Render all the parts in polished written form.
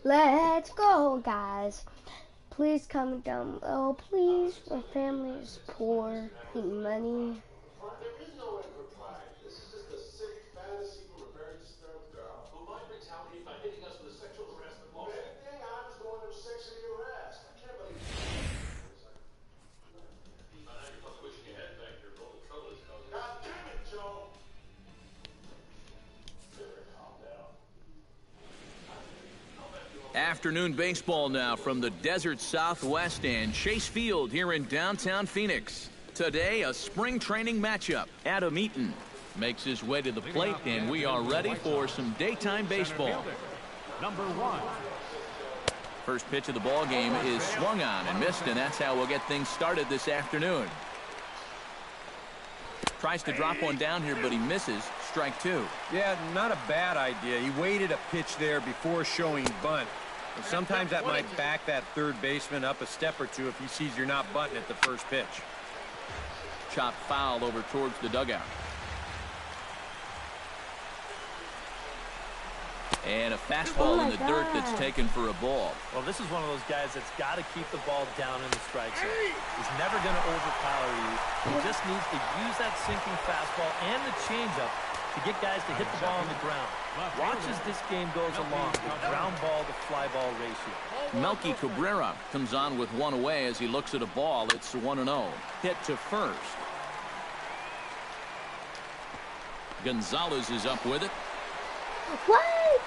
Let's go, guys. Please comment down below. Please, my family is poor. Need money. Afternoon baseball now from the desert Southwest and Chase Field here in downtown Phoenix. Today, a spring training matchup. Adam Eaton makes his way to the plate, and we are ready for some daytime baseball. Number 1. First pitch of the ball game is swung on and missed, and that's how we'll get things started this afternoon. Tries to drop one down here, but he misses. Strike 2. Yeah, not a bad idea. He waited a pitch there before showing bunt. And sometimes that might back that third baseman up a step or two if he sees you're not bunting at the first pitch. Chopped foul over towards the dugout. And a fastball in the dirt that's taken for a ball. Well, this is one of those guys that's got to keep the ball down in the strike zone. He's never going to overpower you. He just needs to use that sinking fastball and the changeup to get guys to hit the ball on the ground. Watch as this game goes along, the ground ball to fly ball ratio. Melky Cabrera comes on with one away as he looks at a ball. It's 1-0. Hit to first. Gonzalez is up with it. What?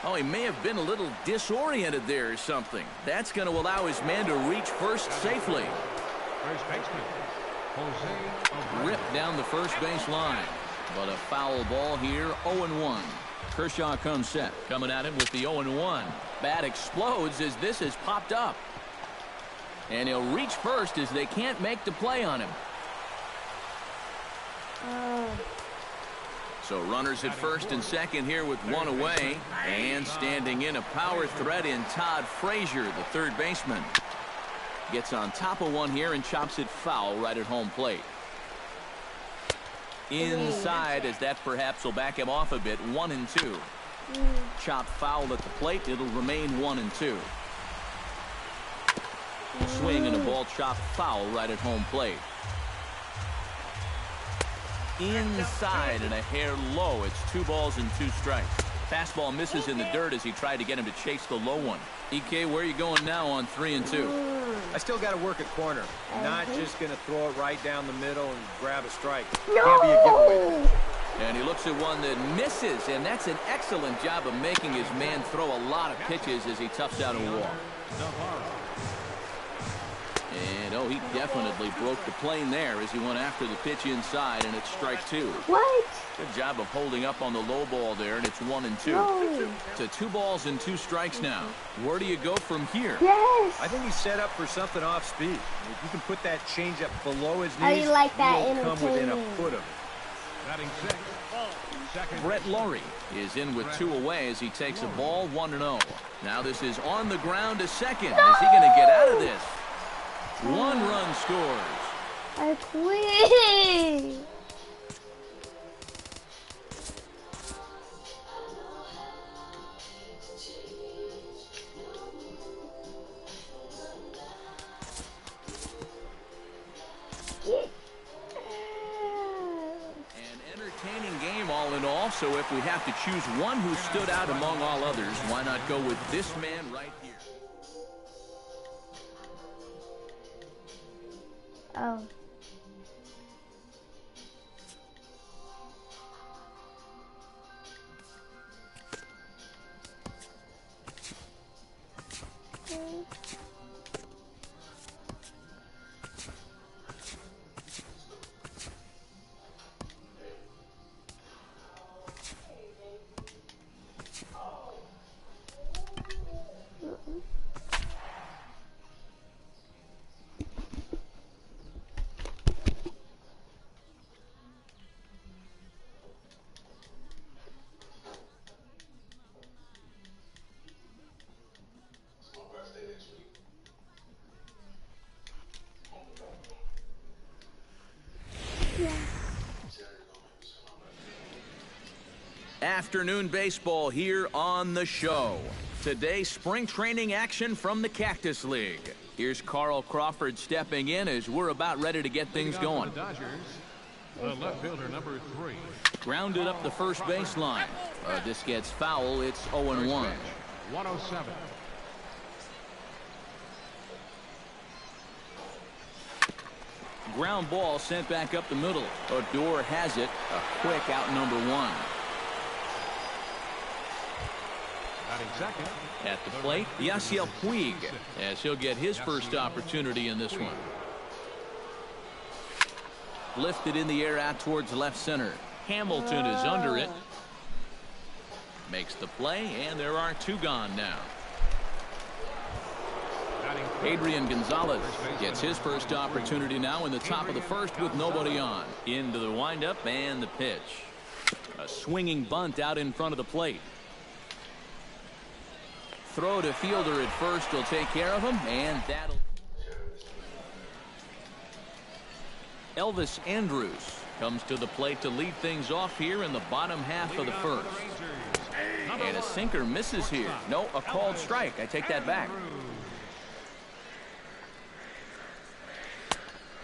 Oh, he may have been a little disoriented there or something. That's going to allow his man to reach first safely. First baseman, Jose. Ripped down the first base line. But a foul ball here, 0-1. Kershaw comes set. Coming at him with the 0-1. Bat explodes as this has popped up. And he'll reach first as they can't make the play on him. So runners at first and second here with one away. And standing in a power threat in Todd Frazier, the third baseman. Gets on top of one here and chops it foul right at home plate. Inside, as that perhaps will back him off a bit. 1-2. Chopped foul at the plate. It'll remain 1-2. Swing and a ball chopped foul right at home plate. Inside and a hair low. It's 2 balls and 2 strikes. Fastball misses in the dirt as he tried to get him to chase the low one. EK, where are you going now on 3-2? I still got to work at corner. Not just going to throw it right down the middle and grab a strike. No! Can't be a giveaway. And he looks at one that misses, and that's an excellent job of making his man throw a lot of pitches as he toughs out a walk. And, oh, he definitely broke the plane there as he went after the pitch inside, and it's strike 2. What? Good job of holding up on the low ball there, and it's 1-2. No. To 2 balls and 2 strikes now. Where do you go from here? Yes. I think he's set up for something off speed. If you can put that changeup below his I knees, like that he'll come within a entertainment. foot of it. Batting 6. Second. Brett Laurie is in with 2 away as he takes a ball, 1-0. Now this is on the ground to second. No! Is he going to get out of this? 1 run scores. I quit. An entertaining game all in all, so if we have to choose one who stood out among all others, why not go with this man right here? Oh. Afternoon baseball here on the show. Today, spring training action from the Cactus League. Here's Carl Crawford stepping in as we're about ready to get things going. The Dodgers, the left fielder, number 3. Grounded up the first baseline. This gets foul. It's 0-1. 107. Ground ball sent back up the middle. Odor has it. A quick out number 1. Batting second. At the plate, Yasiel Puig, as he'll get his first opportunity in this one. Lifted in the air out towards left center. Hamilton is under it. Makes the play, and there are 2 gone now. Adrian Gonzalez gets his first opportunity now in the top of the first with nobody on. Into the windup and the pitch. A swinging bunt out in front of the plate. Throw to fielder at first will take care of him, and that'll... Elvis Andrus comes to the plate to lead things off here in the bottom half of the first. And a sinker misses here. No, a called strike. I take that back.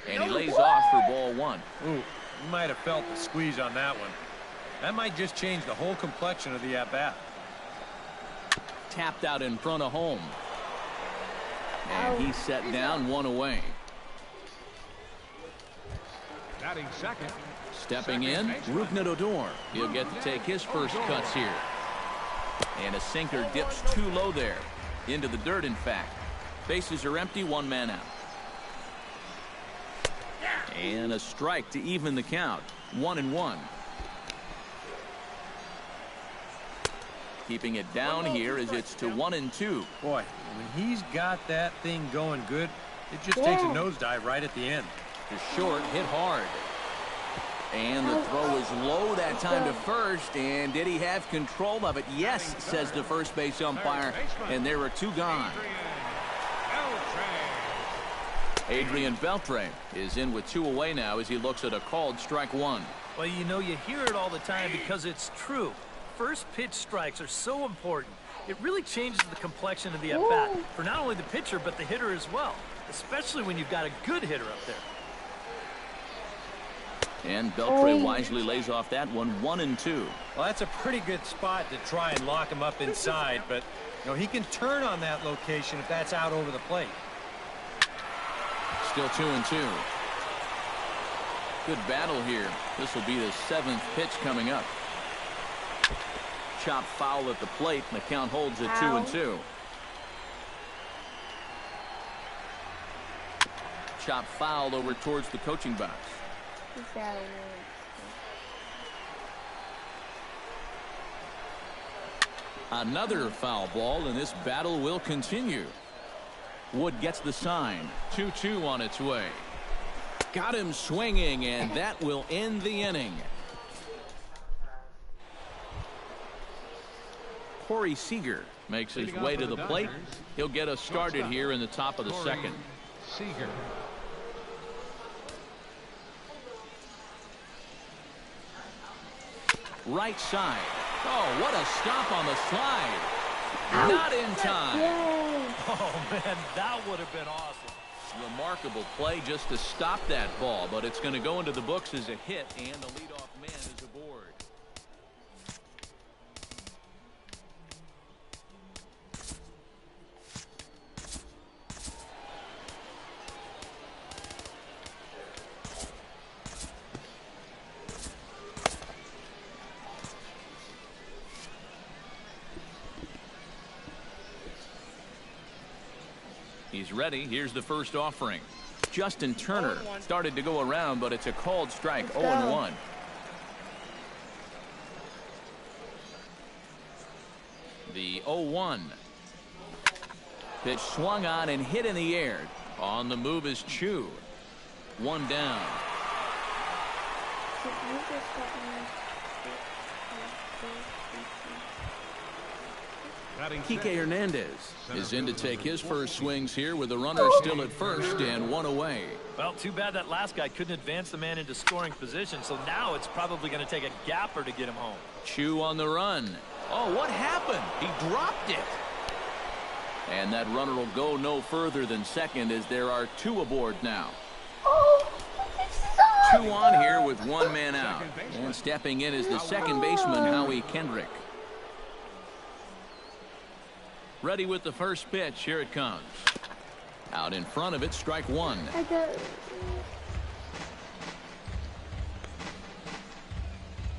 And he lays off for ball 1. Ooh, you might have felt the squeeze on that one. That might just change the whole complexion of the at-bat. Tapped out in front of home. And he's set down, 1 away. Batting second. Stepping in, Rougned Odor. He'll get to take his first cuts here. And a sinker dips too low there. Into the dirt, in fact. Bases are empty, 1 man out. And a strike to even the count. 1-1. Keeping it down here as it's to 1-2. Boy, when he's got that thing going good, it just takes a nosedive right at the end. To short, hit hard. And the throw is low that time to first. And did he have control of it? Yes, says the first base umpire. And there are 2 gone. Adrian Beltre is in with 2 away now as he looks at a called strike 1. Well, you know, you hear it all the time because it's true. First pitch strikes are so important. It really changes the complexion of the at-bat for not only the pitcher but the hitter as well, especially when you've got a good hitter up there. And Beltre wisely lays off that one. 1-2. Well, that's a pretty good spot to try and lock him up inside, but you know he can turn on that location if that's out over the plate. Still 2-2. Good battle here. This will be the 7th pitch coming up. Chop foul at the plate, and the count holds at 2-2. Chop fouled over towards the coaching box. Another foul ball, and this battle will continue. Wood gets the sign. 2-2 on its way. Got him swinging, and that will end the inning. Corey Seager makes his way to the plate. He'll get us started here in the top of the second. Seager. Right side. Oh, what a stop on the slide. Not in time. Oh, man, that would have been awesome. Remarkable play just to stop that ball, but it's going to go into the books as a hit, and the leadoff man is aboard. He's ready. Here's the first offering. Justin Turner started to go around, but it's a called strike. 0-1. The 0-1. Pitch swung on and hit in the air. On the move is Chu. 1 down. Kike Hernandez is in to take his first swings here with the runner still at first and 1 away. Well, too bad that last guy couldn't advance the man into scoring position, so now it's probably going to take a gapper to get him home. Chu on the run. Oh, what happened? He dropped it. And that runner will go no further than second as there are 2 aboard now. Oh, it's so 2 on here with 1 man out. And stepping in is the second baseman, Howie Kendrick. Ready with the first pitch. Here it comes. Out in front of it, strike 1. I got...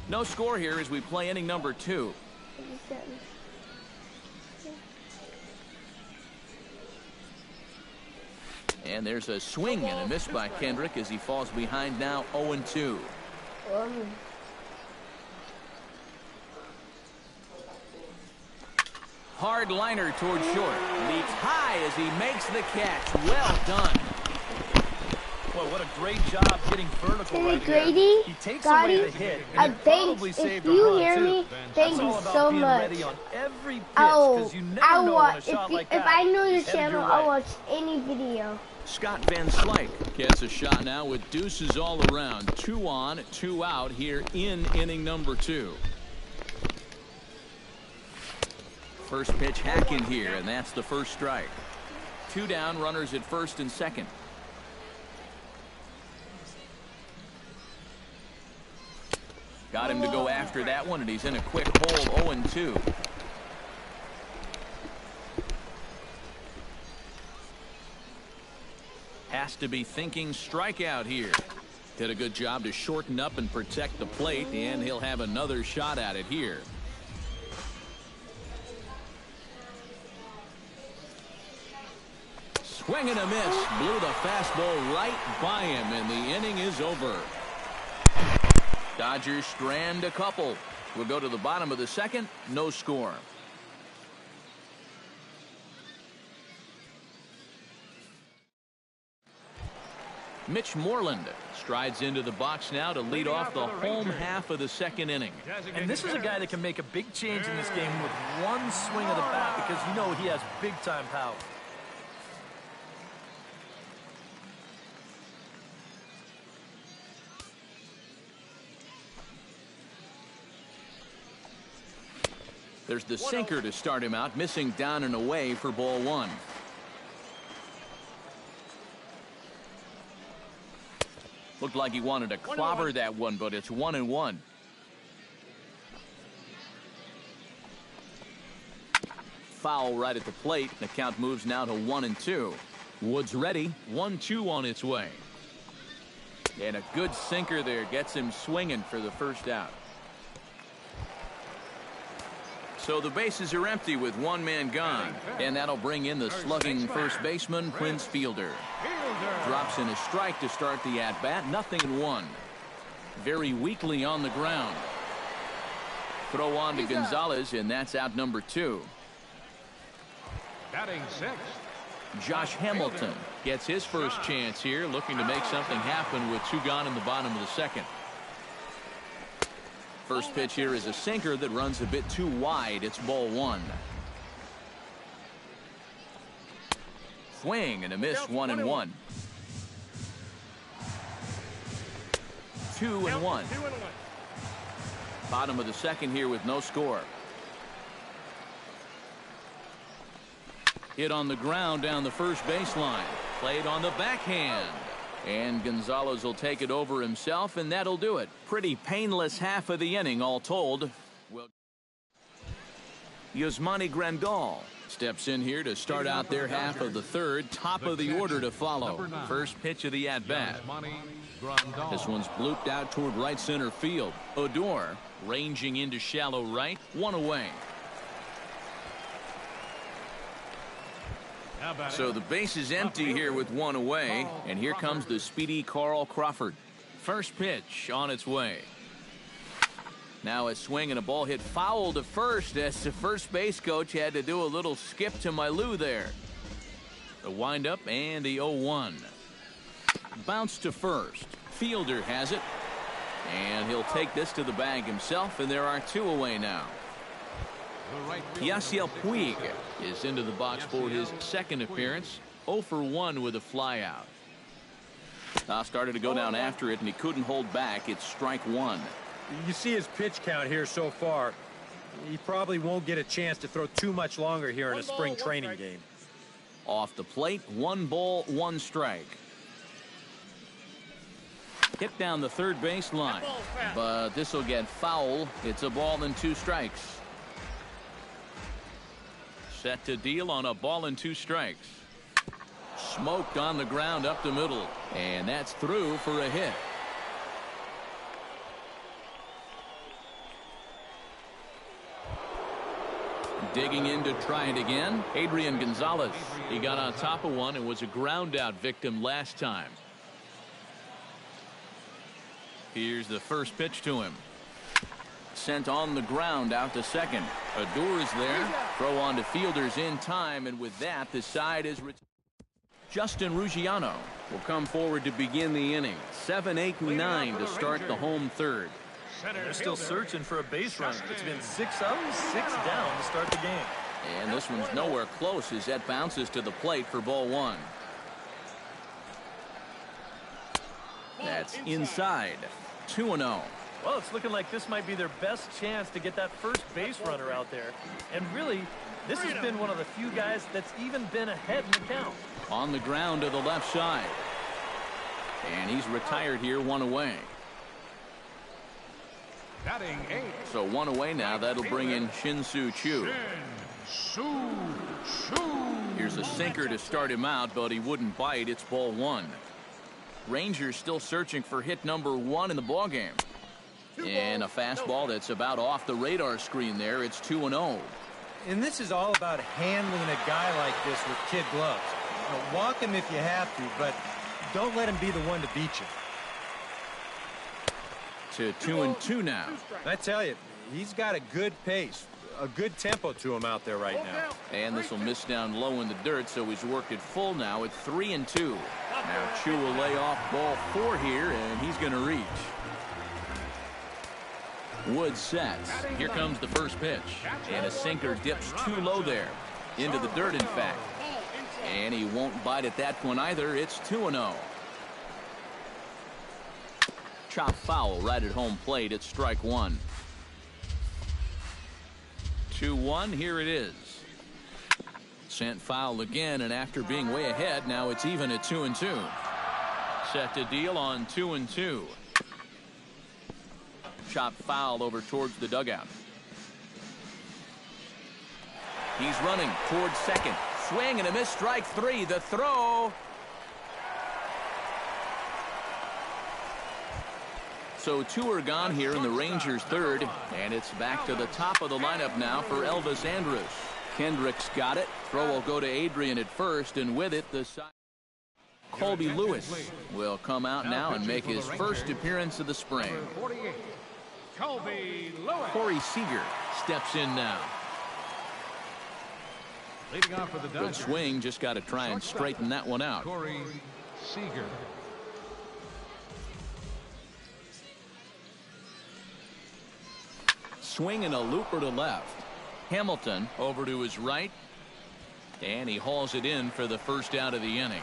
No score here as we play inning number 2. And there's a swing and a miss by Kendrick as he falls behind now 0-2. Hard liner towards short. Leaps high as he makes the catch. Well done. Boy, what a great job getting vertical right Grady, there. He takes away the hit, and it probably if saved a you run, hear too. me, thank It's all you about so being much. ready on every pitch, 'cause you never know when a shot like If that I know your is headed channel, your I'll way. watch any video. Scott Van Slyke gets a shot now with deuces all around. 2 on, 2 out here in inning number 2. First pitch hack in here, and that's the first strike. 2 down, runners at first and second. Got him to go after that one, and he's in a quick hole. 0-2. Has to be thinking strikeout here. Did a good job to shorten up and protect the plate, and he'll have another shot at it here. Swing and a miss. Blew the fastball right by him, and the inning is over. Dodgers strand a couple. We'll go to the bottom of the second. No score. Mitch Moreland strides into the box now to lead off the home half of the second inning. And this is a guy that can make a big change in this game with one swing of the bat, because you know he has big-time power. There's the sinker to start him out, missing down and away for ball 1. Looked like he wanted to clobber that one, but it's 1-1. Foul right at the plate. The count moves now to 1-2. Woods ready. 1-2 on its way. And a good sinker there gets him swinging for the first out. So the bases are empty with 1 man gone, and that'll bring in the slugging first baseman, Prince Fielder. Drops in a strike to start the at-bat. 0-1. Very weakly on the ground. Throw on to Gonzalez, and that's out number 2. Batting 6th. Josh Hamilton gets his first chance here, looking to make something happen with 2 gone in the bottom of the second. First pitch here is a sinker that runs a bit too wide. It's ball 1. Swing and a miss. 1-1. 2-1. Bottom of the second here with no score. Hit on the ground down the first baseline. Played on the backhand. And Gonzalez will take it over himself, and that'll do it. Pretty painless half of the inning, all told. Well, Yasmani Grandal steps in here to start out their half of the third. Top of the order to follow. First pitch of the at-bat. This one's blooped out toward right center field. Odor ranging into shallow right. 1 away. So the base is empty here with 1 away, and here comes the speedy Carl Crawford. First pitch on its way. Now a swing and a ball hit foul to first as the first base coach had to do a little skip to Milou there. The windup and the 0-1. Bounce to first. Fielder has it, and he'll take this to the bag himself, and there are 2 away now. Yasiel Puig is into the box for his second appearance. 0 for 1 with a flyout. Now started to go down after it, and he couldn't hold back. It's strike 1. You see his pitch count here so far. He probably won't get a chance to throw too much longer here in a spring training game. Off the plate, 1 ball, 1 strike. Hit down the third base line, but this will get foul. It's a ball and 2 strikes. Set to deal on a ball and 2 strikes. Smoked on the ground up the middle, and that's through for a hit. Digging in to try it again, Adrian Gonzalez. He got on top of one and was a ground out victim last time. Here's the first pitch to him. Sent on the ground out to second. Odor is there. Throw on to fielders in time, and with that, the side is Justin Ruggiano will come forward to begin the inning. 7, 8, and 9 to start the home third. They're still searching for a base runner. It's been 6 up, 6 down to start the game. And this one's nowhere close as that bounces to the plate for ball 1. That's inside. 2-0. Well, it's looking like this might be their best chance to get that first base runner out there. And really, this has been one of the few guys that's even been ahead in the count. On the ground to the left side. And he's retired here, 1 away. Batting 8. So 1 away now. That'll bring in Shin-Soo Choo. Here's a sinker to start him out, but he wouldn't bite. It's ball 1. Rangers still searching for hit number 1 in the ballgame. And a fastball that's about off the radar screen there. It's 2-0. And this is all about handling a guy like this with kid gloves. You know, walk him if you have to, but don't let him be the one to beat you. To 2-2 now. I tell you, he's got a good pace, a good tempo to him out there right now. And this will miss down low in the dirt, so he's worked it full now at 3-2. Now Choo will lay off ball 4 here, and he's going to reach. Wood sets. Here comes the first pitch. And a sinker dips too low there. Into the dirt, in fact. And he won't bite at that one either. It's 2-0. Chop foul right at home plate. It's strike 1. 2-1. Here it is. Sent foul again, and after being way ahead, now it's even at 2-2. Set to deal on 2-2. Chop foul over towards the dugout. He's running towards second. Swing and a miss, strike 3. The throw. So 2 are gone here in the Rangers' third, and it's back to the top of the lineup now for Elvis Andrus. Kendrick's got it. Throw will go to Adrian at first, and with it, the side. Colby Lewis will come out now and make his first appearance of the spring. Colby Lewis. Corey Seager steps in now. Leading off for the Good Dodgers. swing, just got to try and straighten that one out. Corey Seager. Swing and a looper to left. Hamilton over to his right, and he hauls it in for the first out of the inning.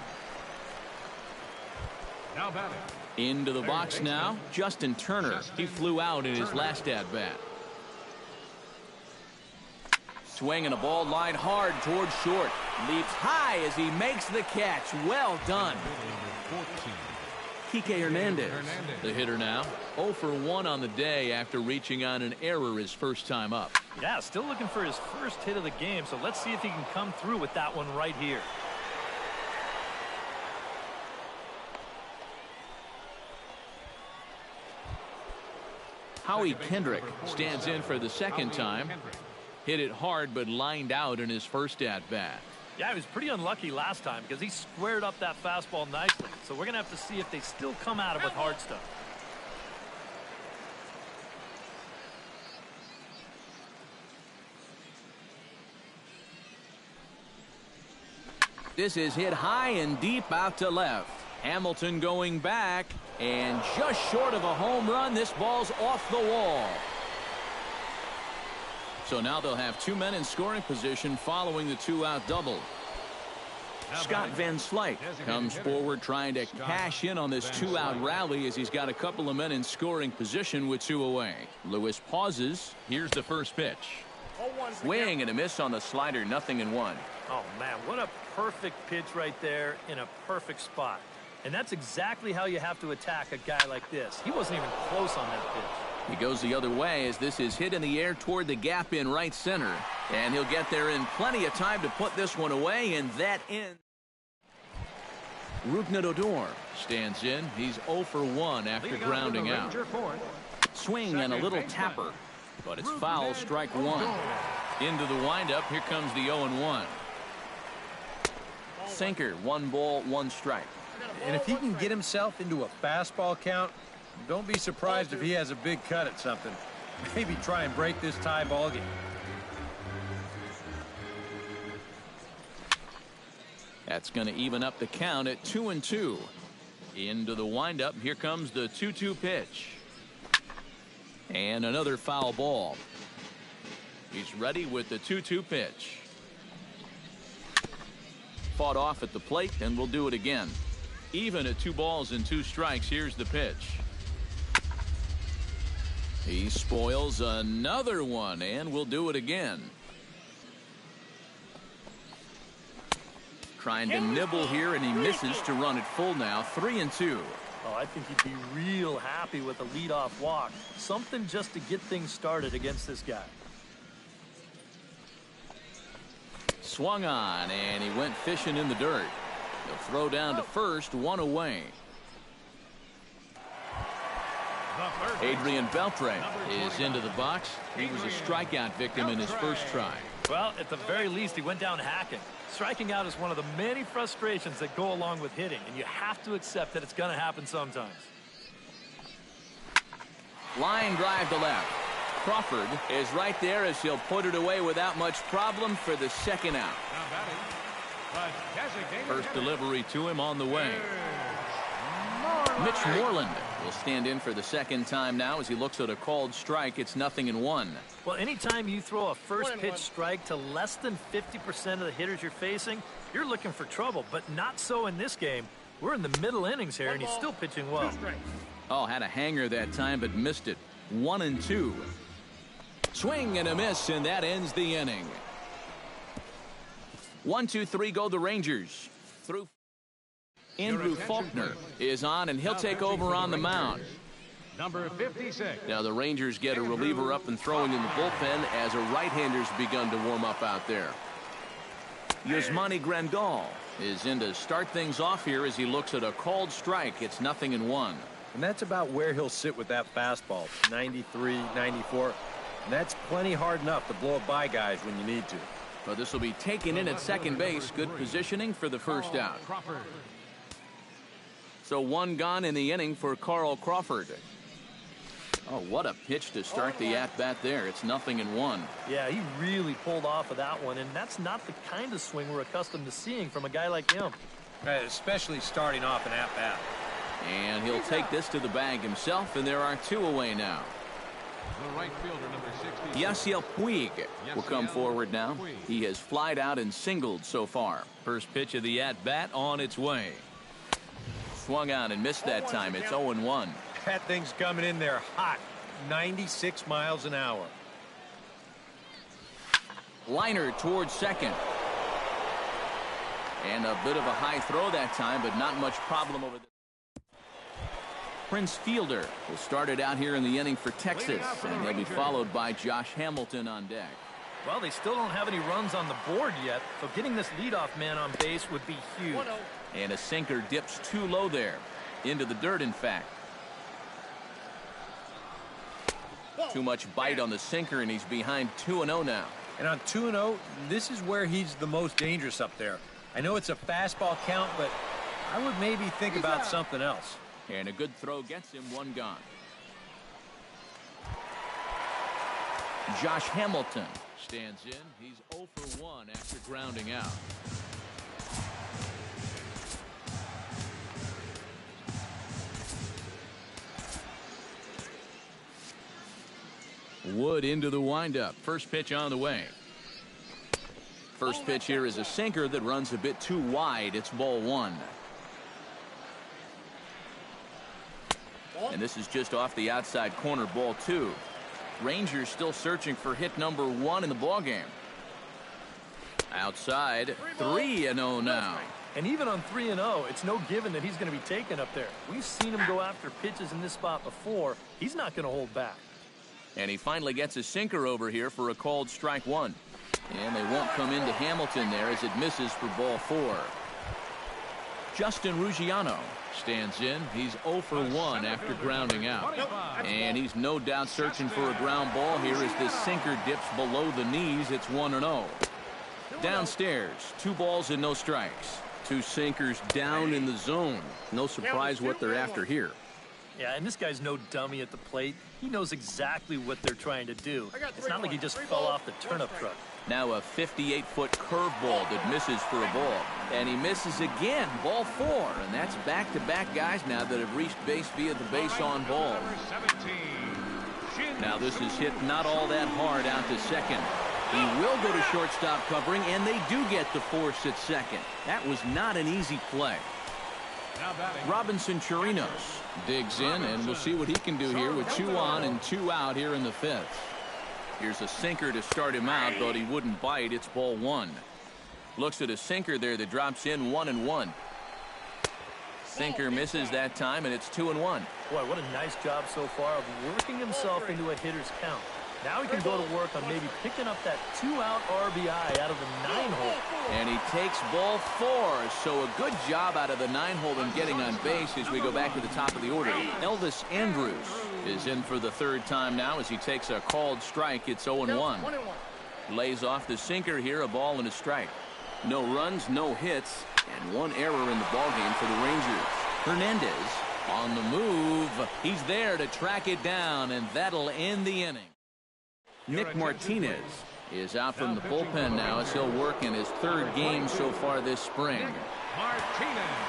Now batting. Into the box now, Justin Turner. He flew out in his last at-bat. Swing and a ball line hard towards short. Leaps high as he makes the catch. Well done. Kike Hernandez, the hitter now. 0 for 1 on the day after reaching on an error his first time up. Yeah, still looking for his first hit of the game, so let's see if he can come through with that one right here. Howie Kendrick stands in for the second time. Hit it hard but lined out in his first at-bat. Yeah, he was pretty unlucky last time because he squared up that fastball nicely. So we're going to have to see if they still come at it with hard stuff. This is hit high and deep out to left. Hamilton going back, and just short of a home run. This ball's off the wall. So now they'll have 2 men in scoring position following the 2-out double. Scott Van Slyke comes forward trying to cash in on this 2-out rally as he's got a couple of men in scoring position with 2 away. Lewis pauses. Here's the first pitch. Swing and a miss on the slider, 0-1. Oh, man, what a perfect pitch right there in a perfect spot. And that's exactly how you have to attack a guy like this. He wasn't even close on that pitch. He goes the other way as this is hit in the air toward the gap in right center. And he'll get there in plenty of time to put this one away, and that ends. Rougned Odor stands in. He's 0 for 1 after grounding out. Swing and a little tapper, but it's foul, strike one. Into the windup, here comes the 0-1. Sinker, 1 ball, 1 strike. And if he can get himself into a fastball count, don't be surprised if he has a big cut at something. Maybe try and break this tie ball game. That's going to even up the count at 2-2. Into the windup, here comes the 2-2 pitch. And another foul ball. He's ready with the 2-2 pitch. Fought off at the plate, and we'll do it again. Even at 2 balls and 2 strikes, here's the pitch. He spoils another one, and we'll do it again. Trying to nibble here, and he misses to run it full now. 3-2. Oh, I think he'd be real happy with a leadoff walk. Something just to get things started against this guy. Swung on, and he went fishing in the dirt. He'll throw down to first, 1 away. Adrian Beltre is into the box. He was a strikeout victim in his first try. Well, at the very least, he went down hacking. Striking out is one of the many frustrations that go along with hitting, and you have to accept that it's going to happen sometimes. Line drive to left. Crawford is right there as he'll put it away without much problem for the second out. First delivery to him on the way. Mitch Moreland will stand in for the second time now as he looks at a called strike. It's 0-1. Well, anytime you throw a first pitch strike to less than 50% of the hitters you're facing, you're looking for trouble, but not so in this game. We're in the middle innings here, and he's still pitching well. Oh, had a hanger that time, but missed it. 1-2. Swing and a miss, and that ends the inning. 1-2-3 go the Rangers. Through. Andrew Faulkner is on, and he'll take over on the mound. Number 56. Now the Rangers get a reliever up and throwing in the bullpen as a right-hander's begun to warm up out there. Yasmani Grandal is in to start things off here as he looks at a called strike. It's 0-1. And that's about where he'll sit with that fastball, 93, 94. And that's plenty hard enough to blow it by guys when you need to. But this will be taken in at second base. Good positioning for the first out. So 1 gone in the inning for Carl Crawford. Oh, what a pitch to start the at-bat there. It's 0-1. Yeah, he really pulled off of that one, and that's not the kind of swing we're accustomed to seeing from a guy like him. Especially starting off an at-bat. And he'll take this to the bag himself, and there are 2 away now. The right fielder, number 60. Yasiel Puig will come forward now. He has flied out and singled so far. First pitch of the at-bat on its way. Swung on and missed that time. It's 0-1. That thing's coming in there hot. 96 miles an hour. Liner towards second. And a bit of a high throw that time, but not much problem over there. Prince Fielder will start it out here in the inning for Texas, and he'll be followed by Josh Hamilton on deck. Well, they still don't have any runs on the board yet, so getting this leadoff man on base would be huge. And a sinker dips too low there. Into the dirt, in fact. Too much bite on the sinker, and he's behind 2-0 now. And on 2-0, this is where he's the most dangerous up there. I know it's a fastball count, but I would maybe think about something else. And a good throw gets him 1 gone. Josh Hamilton stands in. He's 0 for 1 after grounding out. Wood into the windup. First pitch on the way. First pitch here is a sinker that runs a bit too wide. It's ball 1. And this is just off the outside corner, ball 2. Rangers still searching for hit number 1 in the ballgame. Outside, 3-0 now. And even on 3-0, it's no given that he's going to be taken up there. We've seen him go after pitches in this spot before. He's not going to hold back. And he finally gets a sinker over here for a called strike 1. And they won't come into Hamilton there as it misses for ball 4. Justin Ruggiano stands in. He's 0 for 1 after grounding out. And he's no doubt searching for a ground ball here as this sinker dips below the knees. It's 1-0. Downstairs, 2 balls and no strikes. 2 sinkers down in the zone. No surprise what they're after here. Yeah, and this guy's no dummy at the plate. He knows exactly what they're trying to do. It's not like he just fell off the turnip truck. Now a 58-foot curveball that misses for a ball. And he misses again, ball 4. And that's back-to-back guys now that have reached base via the base on ball. Now this is hit not all that hard out to second. He will go to shortstop covering, and they do get the force at second. That was not an easy play. Robinson Chirinos digs in, and we'll see what he can do here with 2 on and 2 out here in the 5th. Here's a sinker to start him out, but he wouldn't bite. It's ball 1. Looks at a sinker there that drops in 1-1. Sinker misses that time, and it's 2-1. Boy, what a nice job so far of working himself into a hitter's count. Now he can go to work on maybe picking up that 2-out RBI out of the 9-hole. And he takes ball 4. So a good job out of the 9-hole and getting on base as we go back to the top of the order. Elvis Andrus is in for the 3rd time now as he takes a called strike. It's 0-1. Lays off the sinker here, a ball and a strike. No runs, no hits, and 1 error in the ballgame for the Rangers. Hernandez on the move. He's there to track it down, and that'll end the inning. Nick Martinez is out from the bullpen now as he'll work in his 3rd game so far this spring.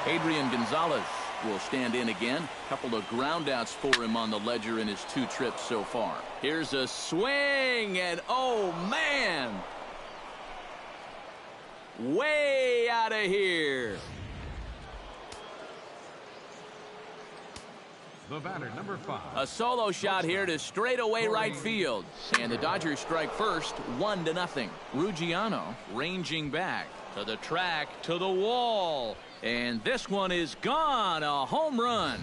Adrian Gonzalez will stand in again. A couple of groundouts for him on the ledger in his 2 trips so far. Here's a swing, and oh man, way out of here. The batter, number 5. A solo shot here to straightaway right field. And the Dodgers strike first, 1-0. Ruggiano ranging back to the track, to the wall. And this one is gone, a home run.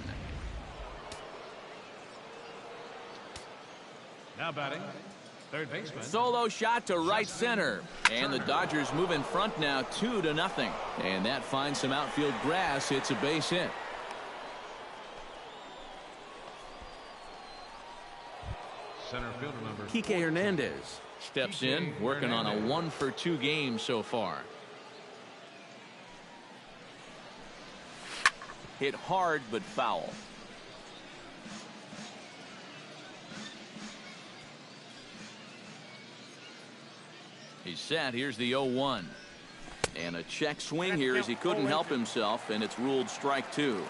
Now batting, 3rd baseman. Solo shot to right center. And the Dodgers move in front now, 2-0. And that finds some outfield grass. It's a base hit. Center fielder number Kike Hernandez steps in, working on a 1-for-2 game so far. Hit hard but foul. He's set. Here's the 0-1. And a check swing here as he couldn't help himself, and it's ruled strike 2.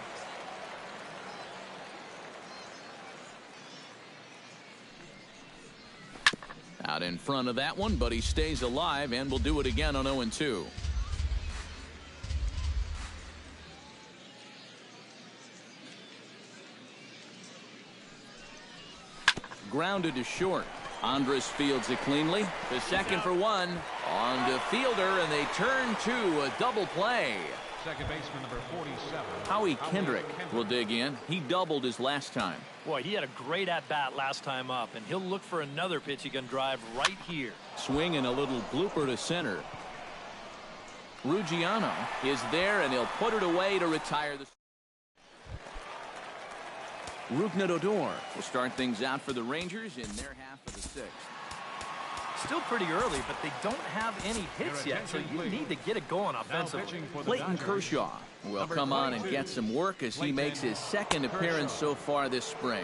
Out in front of that one, but he stays alive and will do it again on 0-2. Grounded to short. Andrus fields it cleanly. The second for 1 on to fielder, and they turn to a double play. Second baseman number 47. Howie Kendrick will dig in. He doubled his last time. Boy, he had a great at-bat last time up, and he'll look for another pitch he can drive right here. Swing and a little blooper to center. Ruggiano is there, and he'll put it away to retire the... Rougned Odor will start things out for the Rangers in their half of the 6th. Still pretty early, but they don't have any hits yet, so you need to get it going offensively. Clayton Kershaw will come on and get some work as he makes his 2nd appearance so far this spring.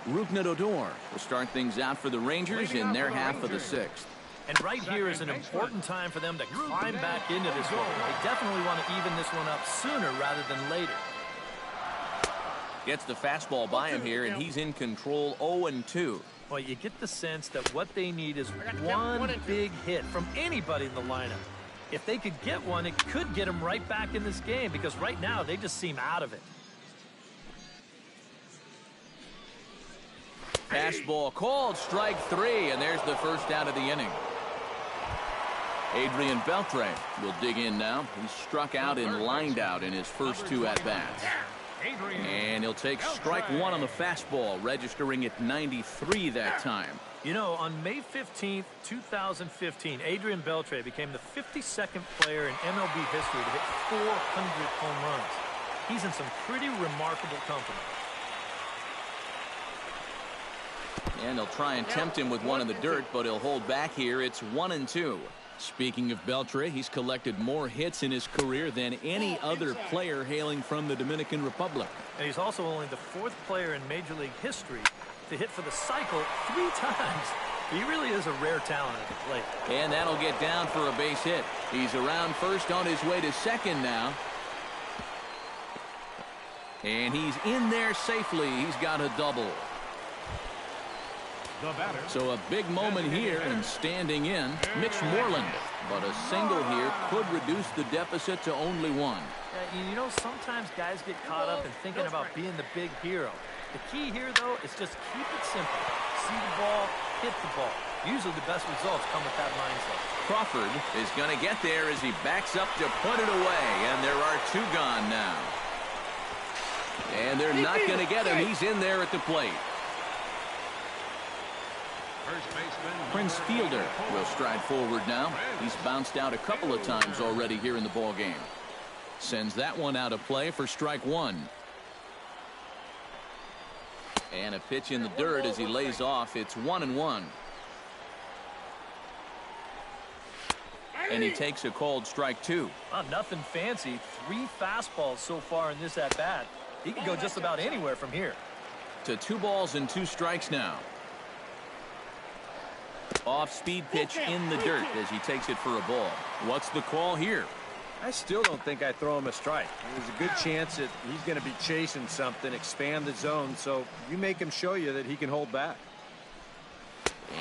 Rougned Odor will start things out for the Rangers in their half of the 6th. And right here is an important time for them to climb back into this one. They definitely want to even this one up sooner rather than later. Gets the fastball by him here, and he's in control 0-2. Well, you get the sense that what they need is one big hit from anybody in the lineup. If they could get one, it could get them right back in this game because right now they just seem out of it. Fastball called, strike 3, and there's the first out of the inning. Adrian Beltre will dig in now. He's struck out and lined out in his first 2 at-bats. And he'll take strike 1 on the fastball, registering at 93 that time. You know, on May 15th, 2015, Adrian Beltre became the 52nd player in MLB history to hit 400 home runs. He's in some pretty remarkable company. And they'll try and tempt him with one in the dirt, but he'll hold back here. It's 1-2. Speaking of Beltre, he's collected more hits in his career than any other player hailing from the Dominican Republic. And he's also only the 4th player in Major League history to hit for the cycle 3 times. He really is a rare talent at the plate. And that'll get down for a base hit. He's around first on his way to second now. And he's in there safely. He's got a double. So a big moment here and standing in, Mitch Moreland. But a single here could reduce the deficit to only 1. You know, sometimes guys get caught up in thinking about being the big hero. The key here, though, is just keep it simple. See the ball, hit the ball. Usually the best results come with that mindset. Crawford is going to get there as he backs up to put it away. And there are 2 gone now. And they're not going to get him. He's in there at the plate. Prince Fielder will stride forward now. He's bounced out a couple of times already here in the ball game. Sends that one out of play for strike 1. And a pitch in the dirt as he lays off. It's 1-1. And he takes a called strike 2. Nothing fancy. 3 fastballs so far in this at-bat. He can go just about anywhere from here. To 2 balls and 2 strikes now. Off-speed pitch in the dirt as he takes it for a ball. What's the call here? I still don't think I throw him a strike. There's a good chance that he's going to be chasing something, expand the zone, so you make him show you that he can hold back.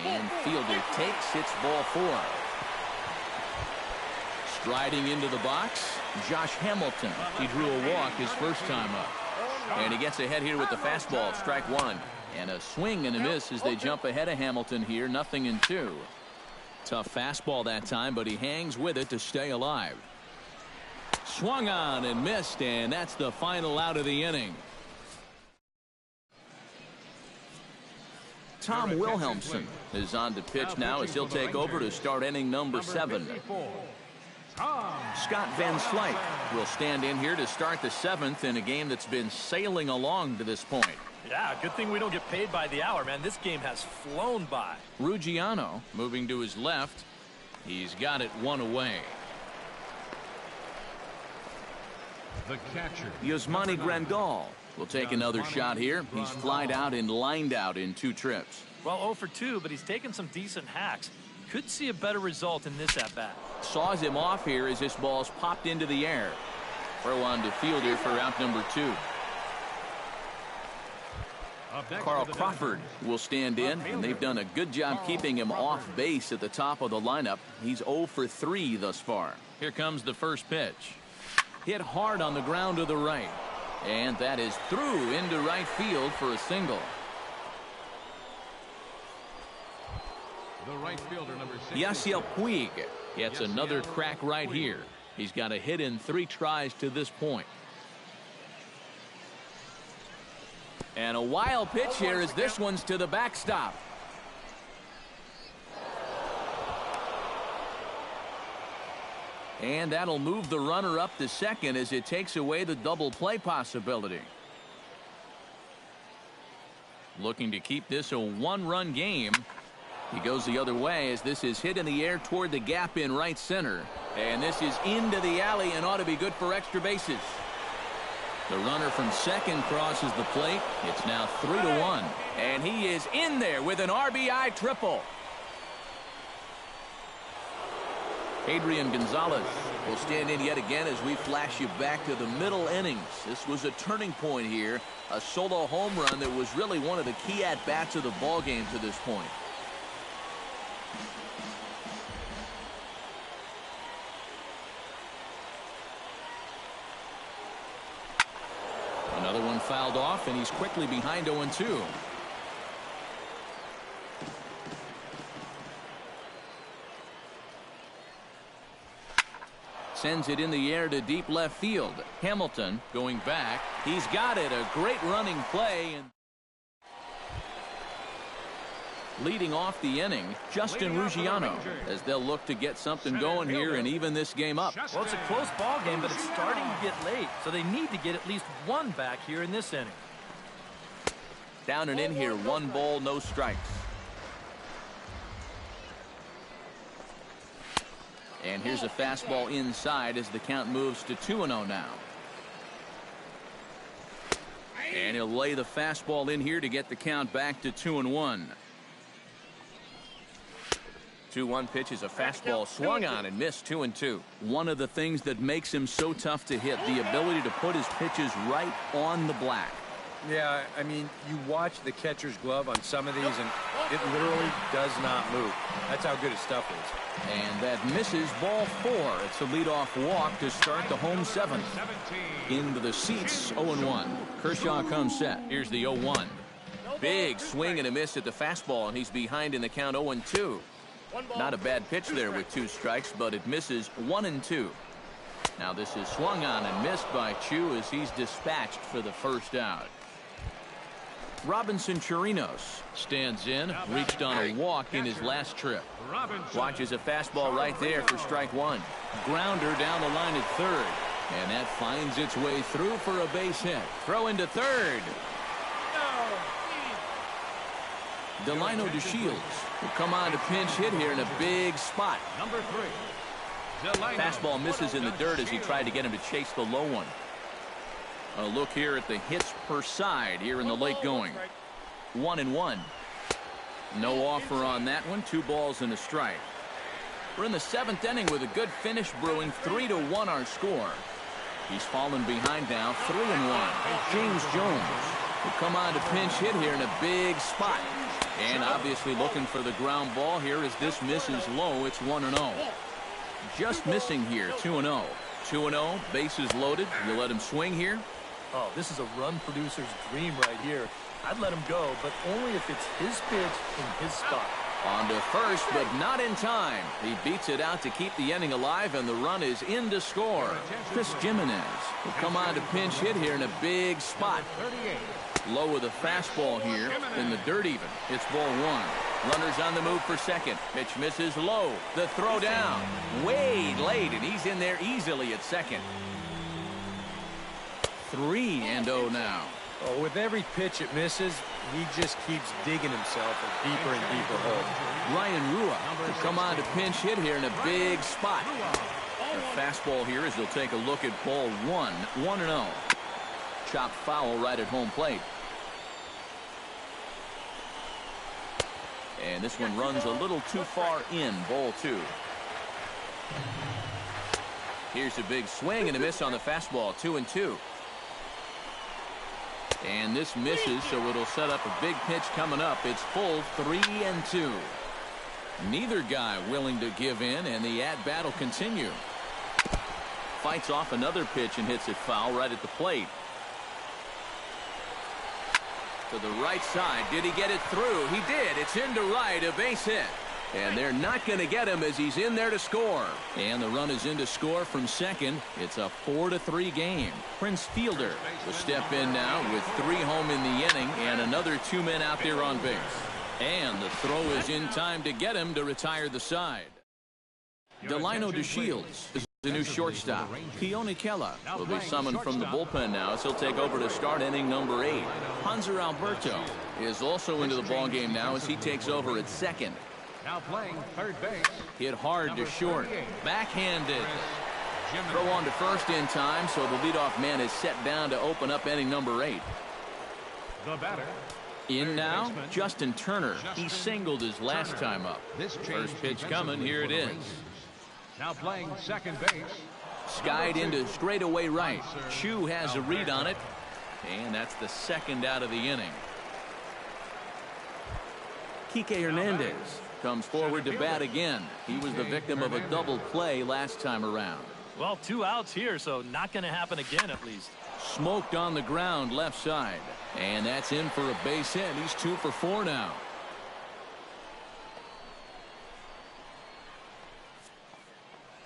And Fielder takes, hits ball 4. Striding into the box, Josh Hamilton. He drew a walk his first time up. And he gets ahead here with the fastball, strike 1. And a swing and a miss as they jump ahead of Hamilton here, 0-2. Tough fastball that time, but he hangs with it to stay alive. Swung on and missed, and that's the final out of the inning. Tom Wilhelmsen is on to pitch now as he'll take over to start inning number 7. Scott Van Slyke will stand in here to start the 7th in a game that's been sailing along to this point. Yeah, good thing we don't get paid by the hour, man. This game has flown by. Ruggiano moving to his left. He's got it 1 away. The catcher, Yasmani Grandal will take another shot here. He's flied out and lined out in 2 trips. Well, 0 for 2, but he's taken some decent hacks. Could see a better result in this at-bat. Saws him off here as this ball's popped into the air. Throw on to Fielder for out number 2. Carl Crawford will stand in, and they've done a good job keeping him off base at the top of the lineup. He's 0 for 3 thus far. Here comes the first pitch. Hit hard on the ground to the right. And that is through into right field for a single. the right fielder, number 6. Yasiel Puig gets another crack right here. He's got a hit in 3 tries to this point. And a wild pitch here as this one's to the backstop. And that'll move the runner up to second as it takes away the double play possibility. Looking to keep this a 1-run game. He goes the other way as this is hit in the air toward the gap in right center. And this is into the alley and ought to be good for extra bases. The runner from second crosses the plate. It's now 3-1. And he is in there with an RBI triple. Adrian Gonzalez will stand in yet again as we flash you back to the middle innings. This was a turning point here, a solo home run that was really one of the key at-bats of the ball game to this point. Another one fouled off, and he's quickly behind 0-2. Sends it in the air to deep left field. Hamilton going back. He's got it. A great running play. And leading off the inning, Justin Ruggiano, as they'll look to get something going here and even this game up. Well, it's a close ball game, but it's starting to get late, so they need to get at least one back here in this inning. Down and in here, 1 ball, no strikes. And here's a fastball inside as the count moves to 2-0 now. And he'll lay the fastball in here to get the count back to 2-1. 2-1 pitch is a fastball swung on and missed. 2-2. One of the things that makes him so tough to hit, the ability to put his pitches right on the black. Yeah, I mean, you watch the catcher's glove on some of these, and it literally does not move. That's how good his stuff is. And that misses, ball 4. It's a leadoff walk to start the home 7th. Into the seats, 0-1. Kershaw comes set. Here's the 0-1. Big swing and a miss at the fastball, and he's behind in the count 0-2. Not a bad pitch there with 2 strikes, but it misses 1-2. Now this is swung on and missed by Chu as he's dispatched for the first out. Robinson Chirinos stands in, reached on a walk in his last trip. Watches a fastball right there for strike 1. Grounder down the line at third. And that finds its way through for a base hit. Throw into third. Delino DeShields will come on to pinch hit here in a big spot. Number 3. Fastball misses in the dirt as he tried to get him to chase the low one. A look here at the hits per side here in the late going. 1-1. No offer on that one. 2 balls and a strike. We're in the 7th inning with a good finish brewing. 3-1 our score. He's fallen behind now. 3-1. James Jones will come on to pinch hit here in a big spot. And obviously looking for the ground ball here as this misses low. It's 1-0. Just missing here. 2-0. 2-0. Bases loaded. You let him swing here. Oh, this is a run producer's dream right here. I'd let him go, but only if it's his pitch in his spot. On to first, but not in time. He beats it out to keep the inning alive, and the run is in to score. Chris Jimenez will come on to pinch hit here in a big spot. Low with a fastball here in the dirt even. It's ball 1. Runners on the move for second. Pitch misses low. The throw down. Way late, and he's in there easily at second. 3-0 now. Oh, with every pitch it misses, he just keeps digging himself a deeper and deeper hole. Ryan Rua will come on to pinch hit here in a big spot. The fastball here as he'll take a look at ball 1. 1-0. Chopped foul right at home plate. And this one runs a little too far in. Ball 2. Here's a big swing and a miss on the fastball. 2-2. And this misses, so it'll set up a big pitch coming up. It's full 3-2. Neither guy willing to give in, and the at-bat will continue. Fights off another pitch and hits it foul right at the plate. To the right side. Did he get it through? He did. It's into right, a base hit. And they're not going to get him as he's in there to score. And the run is in to score from second. It's a 4-3 game. Prince Fielder will step in now with 3 home in the inning and another 2 men out there on base. And the throw is in time to get him to retire the side. Delino DeShields is the new shortstop. Keone Kela will be summoned from the bullpen now as he'll take over to start inning number 8. Hanser Alberto is also into the ballgame now as he takes over at second. Now playing third base. Hit hard to short. Backhanded. Throw on to first in time, so the leadoff man is set down to open up inning number 8. The batter. In now, Justin Turner. He singled his last time up. First pitch coming. Here it is. Now playing second base. Skied into straightaway right. Chu has a read on it. And that's the second out of the inning. Kike Hernandez comes forward to bat again. He was the victim of a double play last time around. Well, 2 outs here, so not going to happen again at least. Smoked on the ground left side. And that's in for a base hit. He's 2 for 4 now.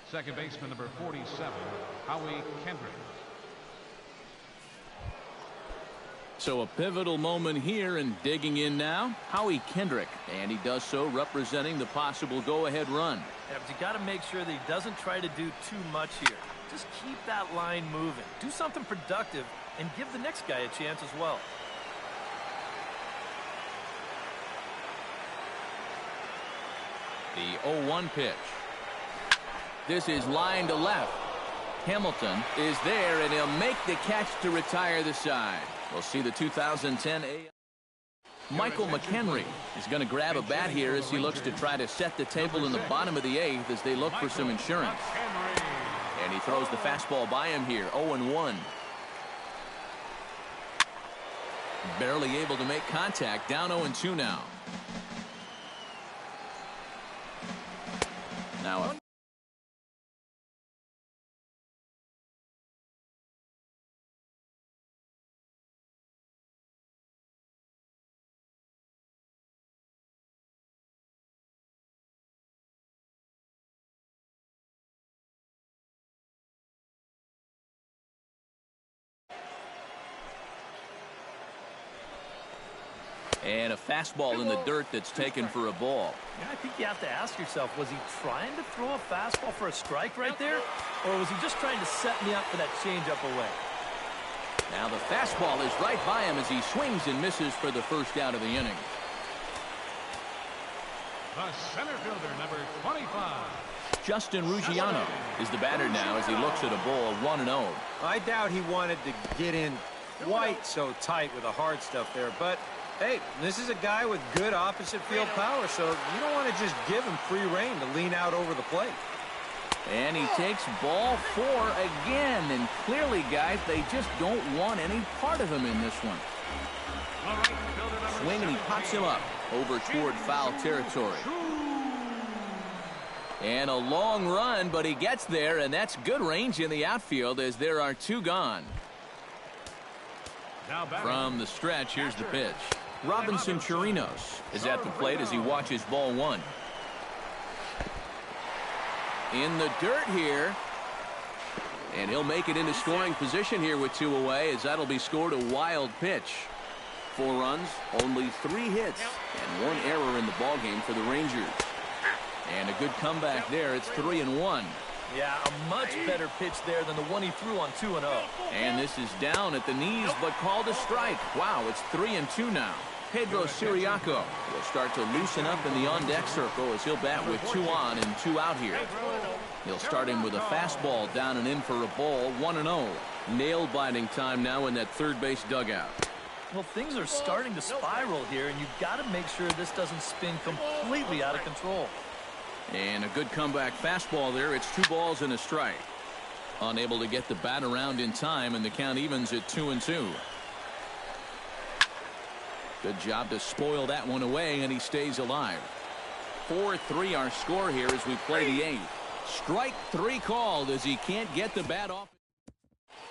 Second baseman number 47, Howie Kendrick. So a pivotal moment here, and digging in now, Howie Kendrick. And he does so representing the possible go-ahead run. Yeah, but you got to make sure that he doesn't try to do too much here. Just keep that line moving. Do something productive and give the next guy a chance as well. The 0-1 pitch. This is line to left. Hamilton is there, and he'll make the catch to retire the side. We'll see the 2010 Michael McHenry is going to grab a bat here as he looks to try to set the table in the bottom of the 8th as they look for some insurance. And he throws the fastball by him here, 0-1. Barely able to make contact, down 0-2 now. Now and a fastball in the dirt that's taken for a ball. Yeah, I think you have to ask yourself, was he trying to throw a fastball for a strike right there? Or was he just trying to set me up for that changeup away? Now the fastball is right by him as he swings and misses for the first out of the inning. The center fielder, number 25. Justin Ruggiano is the batter now as he looks at a ball 1-0. I doubt he wanted to get in quite so tight with the hard stuff there, but hey, this is a guy with good opposite field power, so you don't want to just give him free rein to lean out over the plate. And he takes ball 4 again, and clearly, guys, they just don't want any part of him in this one. Swing, and he pops him up over toward foul territory. And a long run, but he gets there, and that's good range in the outfield as there are 2 gone. From the stretch, here's the pitch. Robinson Chirinos is at the plate as he watches ball 1. In the dirt here. And he'll make it into scoring position here with 2 away as that'll be scored a wild pitch. 4 runs, only 3 hits, and 1 error in the ballgame for the Rangers. And a good comeback there. It's 3-1. Yeah, a much better pitch there than the one he threw on 2-0. And this is down at the knees, but called a strike. Wow, it's 3-2 now. Pedro Siriaco will start to loosen up in the on-deck circle as he'll bat with 2 on and 2 out here. He'll start him with a fastball down and in for a ball, 1-0. Nail-biting time now in that third base dugout. Well, things are starting to spiral here, and you've got to make sure this doesn't spin completely out of control. And a good comeback fastball there. It's 2 balls and a strike. Unable to get the bat around in time, and the count evens at 2-2. Good job to spoil that one away, and he stays alive. 4-3 our score here as we play the 8th. Strike 3 called as he can't get the bat off.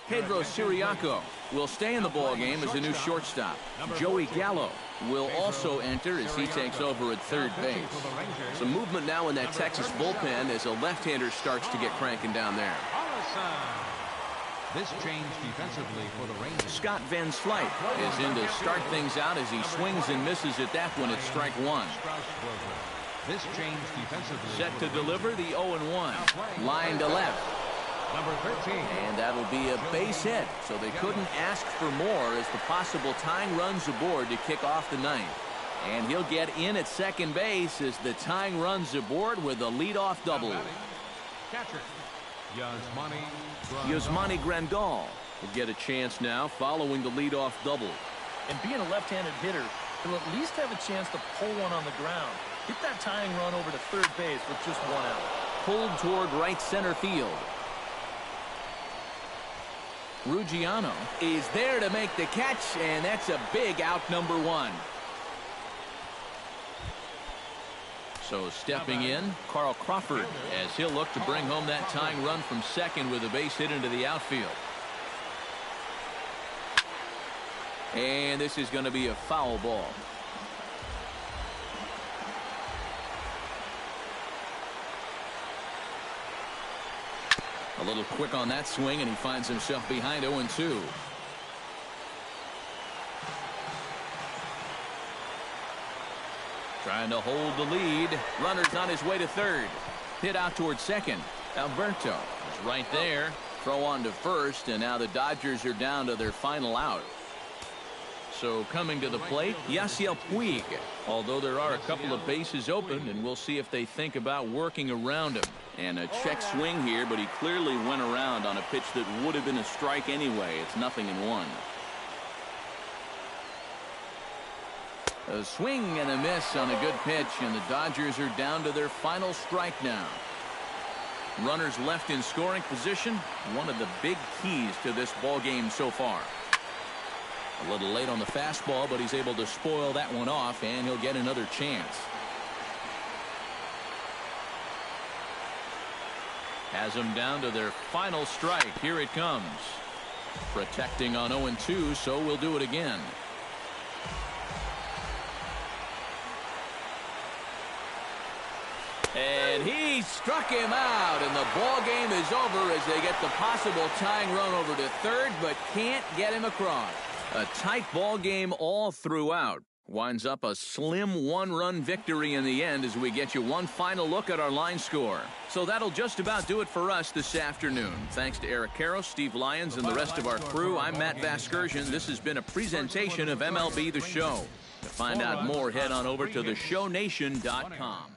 Pedro Siriaco will stay in the ballgame as a new shortstop. Joey Gallo will also enter as he takes over at third base. Some movement now in that Texas bullpen as a left-hander starts to get cranking down there. This change defensively for the Rangers. Scott Van Slyke is in to start things out as he swings and misses at that one at strike 1. This change defensively. Set to deliver the 0-1. Line to left. Number 13. And that'll be a base hit, so they couldn't ask for more as the possible tying runs aboard to kick off the 9th. And he'll get in at second base as the tying runs aboard with a leadoff double. Catcher. Yasmani Grandal will get a chance now following the leadoff double. And being a left-handed hitter, he'll at least have a chance to pull one on the ground. Get that tying run over to third base with just 1 out. pulled toward right center field. Ruggiano is there to make the catch, and that's a big out, number one. So stepping in, Carl Crawford, as he'll look to bring home that tying run from second with a base hit into the outfield. And this is going to be a foul ball. A little quick on that swing, and he finds himself behind 0-2. Trying to hold the lead. Runner's on his way to third. Hit out towards second. Alberto is right there. Throw on to first, and now the Dodgers are down to their final out. So coming to the plate, Yasiel Puig. Although there are a couple of bases open, and we'll see if they think about working around him. And a check swing here, but he clearly went around on a pitch that would have been a strike anyway. It's 0-1. A swing and a miss on a good pitch, and the Dodgers are down to their final strike now. Runners left in scoring position, one of the big keys to this ball game so far. A little late on the fastball, but he's able to spoil that one off, and he'll get another chance. Has them down to their final strike. Here it comes. Protecting on 0-2, so we'll do it again. And he struck him out, and the ball game is over as they get the possible tying run over to third, but can't get him across. A tight ball game all throughout. Winds up a slim one-run victory in the end as we get you one final look at our line score. So that'll just about do it for us this afternoon. Thanks to Eric Karros, Steve Lyons, and the rest of our crew. I'm Matt Vasgersian. This has been a presentation of MLB The Show. To find out more, head on over to theshownation.com.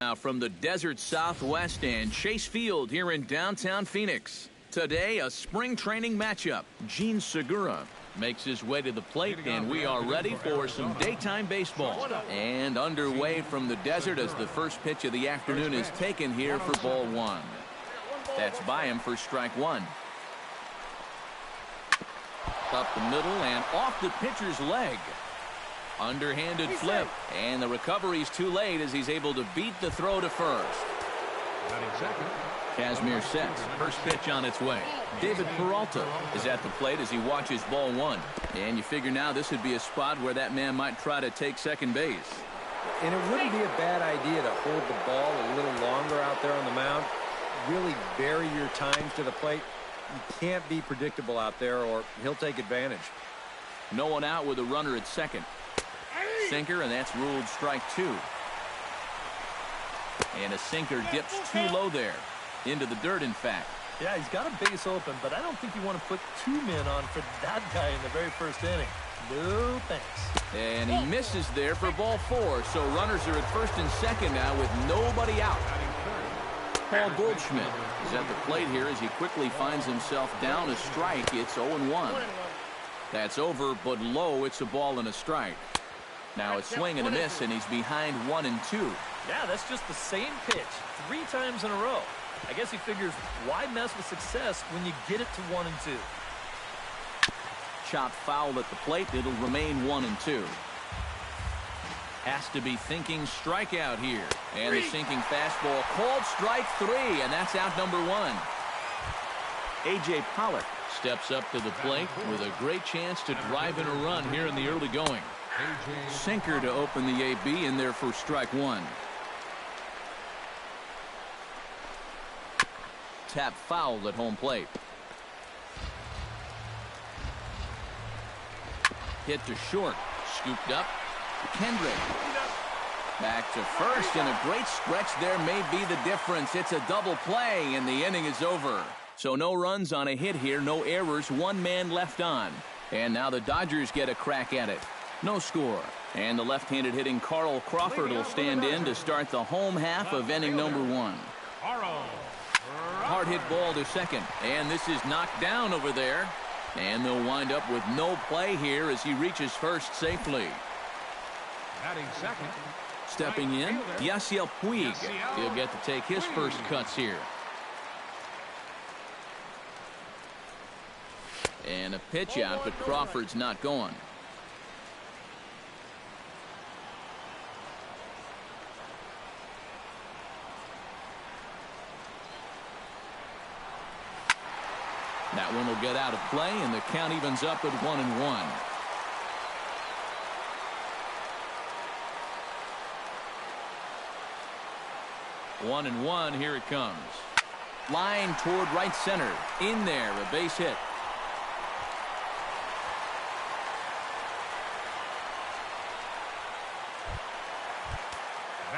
Now from the desert Southwest and Chase Field here in downtown Phoenix. Today, a spring training matchup. Jean Segura makes his way to the plate, and we are ready for some daytime baseball. And underway from the desert as the first pitch of the afternoon is taken here for ball one. That's by him for strike one. Up the middle and off the pitcher's leg. Underhanded flip, and the recovery's too late as he's able to beat the throw to first. Kazmir sets. First pitch on its way. David Peralta is at the plate as he watches ball one. And you figure now this would be a spot where that man might try to take second base. And it wouldn't be a bad idea to hold the ball a little longer out there on the mound. Really vary your time to the plate. You can't be predictable out there or he'll take advantage. No one out with a runner at second. Sinker, and that's ruled strike two. And a sinker dips too low there. Into the dirt, in fact. Yeah, he's got a base open, but I don't think you want to put two men on for that guy in the very first inning. No thanks. And he misses there for ball four. So runners are at first and second now with nobody out. Paul Goldschmidt is at the plate here as he quickly finds himself down a strike. It's 0-1. That's over, but low. It's a ball and a strike. Now a swing and a miss, and he's behind 1-2. Yeah, that's just the same pitch 3 times in a row. I guess he figures, why mess with success when you get it to 1-2? Chopped foul at the plate. It'll remain 1-2. Has to be thinking strikeout here. And the sinking fastball called strike 3, and that's out number 1. A.J. Pollock steps up to the plate with a great chance to drive in a run here in the early going. Sinker to open the AB in there for strike 1. Tap fouled at home plate. Hit to short. Scooped up. Kendrick. Back to first, and a great stretch there may be the difference. It's a double play, and the inning is over. So no runs on a hit here, no errors, 1 man left on. And now the Dodgers get a crack at it. No score. And the left-handed hitting Carl Crawford will stand in to start the home half of inning number 1. Hard hit ball to second, and this is knocked down over there. And they'll wind up with no play here as he reaches first safely. Batting second. Stepping in, Yasiel Puig. He'll get to take his first cuts here. And a pitch out, but Crawford's not going. That one will get out of play, and the count evens up at 1-1. One and one, here it comes. Line toward right center. In there, a base hit.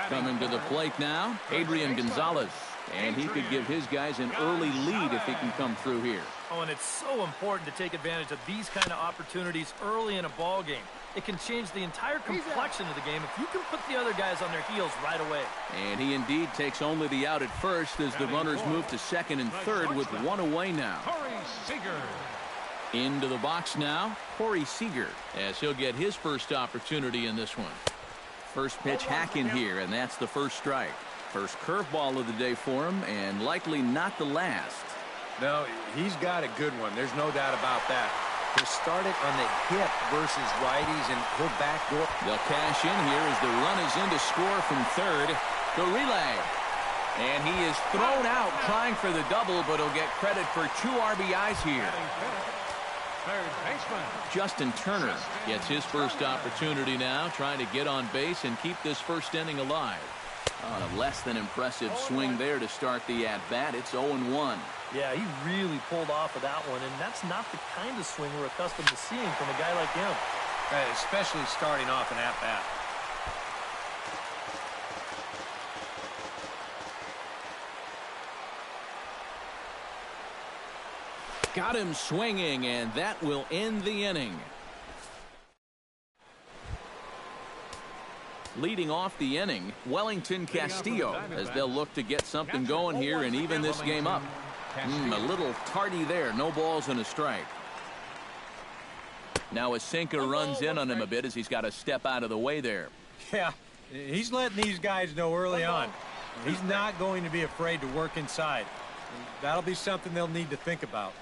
Coming to the plate now, Adrian Gonzalez. And he could give his guys an early lead if he can come through here. Oh, and it's so important to take advantage of these kind of opportunities early in a ball game. It can change the entire complexion of the game if you can put the other guys on their heels right away. And he indeed takes only the out at first as the runners move to second and third with 1 away now. Corey Seager. Into the box now, Corey Seager, as he'll get his first opportunity in this one. First pitch hack in here, and that's the first strike. First curveball of the day for him, and likely not the last. No, he's got a good one. There's no doubt about that. He'll start it on the hip versus righties, and he'll backdoor. They'll cash in here as the run is in to score from third. The relay. And he is thrown out trying for the double, but he'll get credit for 2 RBIs here. Third baseman. Justin Turner gets his first opportunity now, trying to get on base and keep this first inning alive. A less than impressive swing there to start the at-bat. It's 0-1. Yeah, he really pulled off of that one, and that's not the kind of swing we're accustomed to seeing from a guy like him. Especially starting off an at-bat. Got him swinging, and that will end the inning. Leading off the inning, Wellington Castillo, as they'll look to get something going here and even this game up. A little tardy there. No balls and a strike. Now a sinker runs in on him a bit as he's got to step out of the way there. Yeah, he's letting these guys know early on. He's not going to be afraid to work inside. That'll be something they'll need to think about.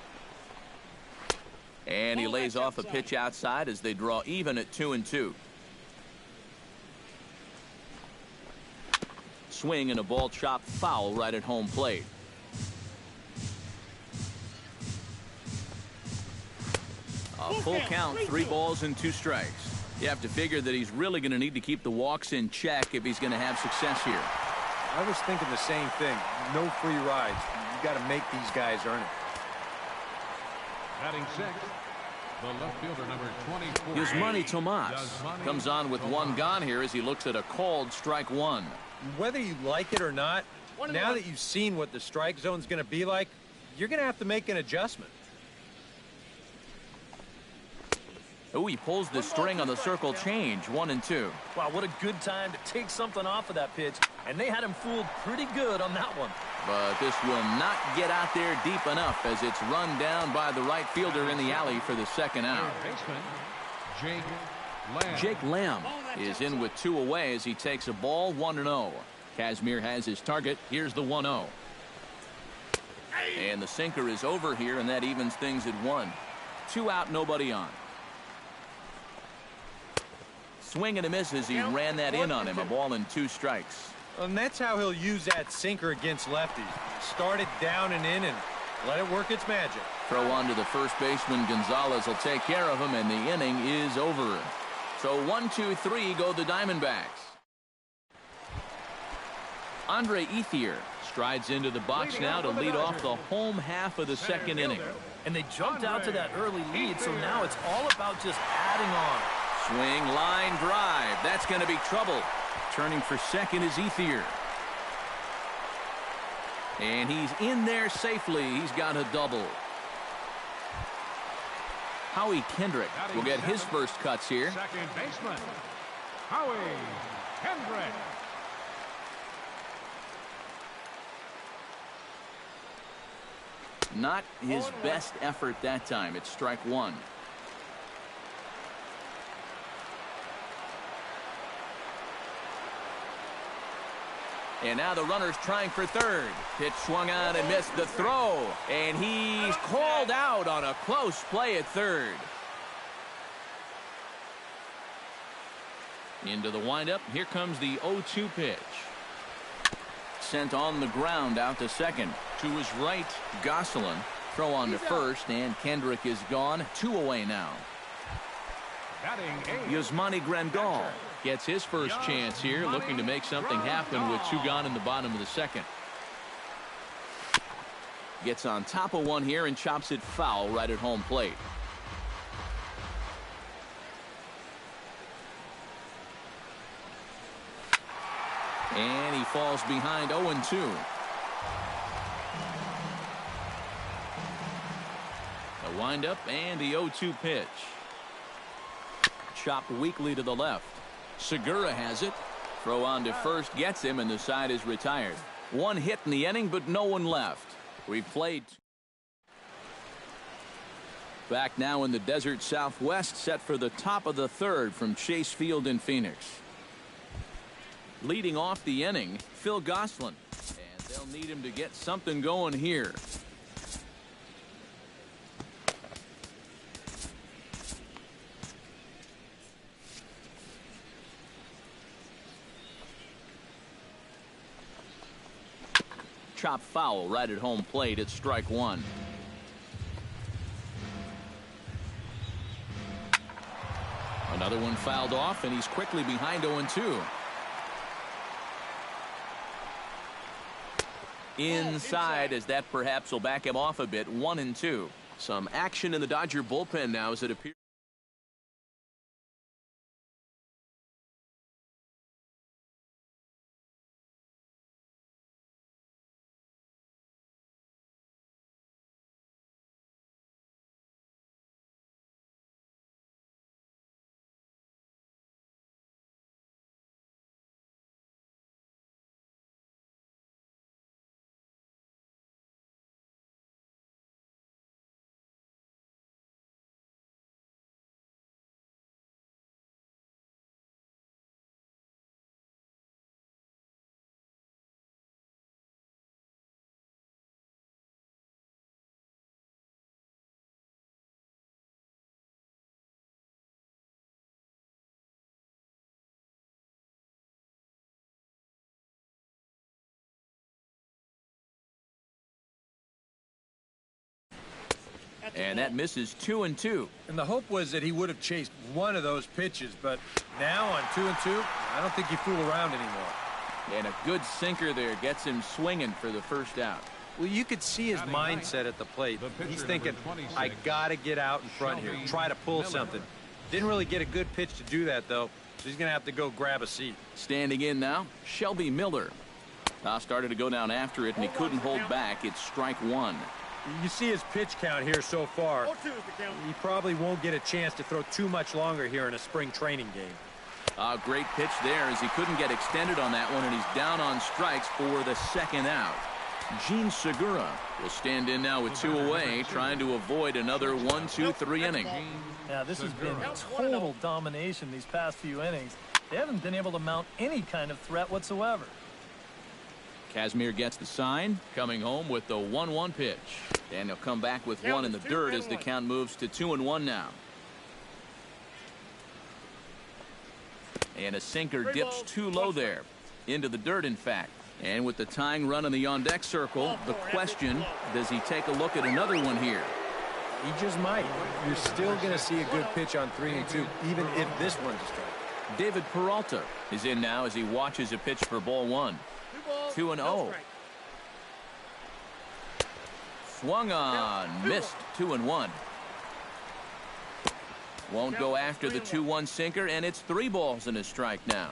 And he lays off a pitch outside as they draw even at 2-2. Swing and a ball chopped foul right at home plate. A full count, 3 balls and 2 strikes. You have to figure that he's really going to need to keep the walks in check if he's going to have success here. I was thinking the same thing. No free rides. You got to make these guys earn it. Batting sixth, the left fielder, number 24. Yasmani Tomas comes on with 1 gone here as he looks at a called strike 1. Whether you like it or not, now that you've seen what the strike zone's going to be like, you're going to have to make an adjustment. Oh, he pulls the string on the circle change. 1-2. Wow, what a good time to take something off of that pitch. And they had him fooled pretty good on that one. But this will not get out there deep enough as it's run down by the right fielder in the alley for the second out. Third baseman, Jake Lamb. Jake Lamb is in with 2 away as he takes a ball. 1-0. Kazmir has his target. Here's the 1-0. And the sinker is over here, and that evens things at 1. 2 out, nobody on. Swing and a miss as he ran that in on him. A ball and 2 strikes. And that's how he'll use that sinker against lefties. Start it down and in and let it work its magic. Throw on to the first baseman. Gonzalez will take care of him, and the inning is over. So 1-2-3 go the Diamondbacks. Andre Ethier strides into the box now to lead off the home half of the second inning. And they jumped out to that early lead, so now it's all about just adding on. Swing, line drive. That's going to be trouble. Turning for second is Ethier. And he's in there safely. He's got a double. Howie Kendrick will get his first cuts here. Second baseman, Howie Kendrick. Not his best effort that time. It's strike 1. And now the runner's trying for third. Pitch swung on and missed the throw. And he's called out on a close play at third. Into the windup. Here comes the 0-2 pitch. Sent on the ground out to second. To his right, Gosselin. Throw on to first, and Kendrick is gone. 2 away now. Yasmani Grandal gets his first chance here, looking to make something happen with 2 gone in the bottom of the second. Gets on top of one here and chops it foul right at home plate. And he falls behind 0-2. A windup and the 0-2 pitch. Chopped weakly to the left. Segura has it. Throw on to first gets him, and the side is retired. 1 hit in the inning, but no one left. We played. Back now in the Desert Southwest, set for the top of the third from Chase Field in Phoenix. Leading off the inning, Phil Gosselin. And they'll need him to get something going here. Chop foul right at home plate. It's strike 1. Another one fouled off, and he's quickly behind 0-2. Inside, as that perhaps will back him off a bit. 1-2. Some action in the Dodger bullpen now as it appears. And that misses 2-2. And the hope was that he would have chased one of those pitches, but now on 2-2, I don't think you fool around anymore. And a good sinker there gets him swinging for the first out. Well, you could see his mindset at the plate. He's thinking, I got to get out in front here, try to pull something. Didn't really get a good pitch to do that, though, so he's going to have to go grab a seat. Standing in now, Shelby Miller. Started to go down after it, and he couldn't hold back. It's strike 1. You see his pitch count here so far. He probably won't get a chance to throw too much longer here in a spring training game. A great pitch there as he couldn't get extended on that one, and he's down on strikes for the second out. Gene Segura will stand in now with 2 away, trying to avoid another 1-2-3 inning. Yeah, this has been total domination these past few innings. They haven't been able to mount any kind of threat whatsoever. Kazmir gets the sign, coming home with the 1-1 pitch. And he'll come back with 1 in the dirt as the count moves to 2-1 now. And a sinker dips too low there. Into the dirt, in fact. And with the tying run in the on-deck circle, the question, does he take a look at another one here? He just might. You're still going to see a good pitch on 3 and 2, even if this one's a strike. David Peralta is in now as he watches a pitch for ball 1. 2-0. Swung on, missed. 2-1. Won't go after the 2-1 sinker, and it's 3 balls and a strike now.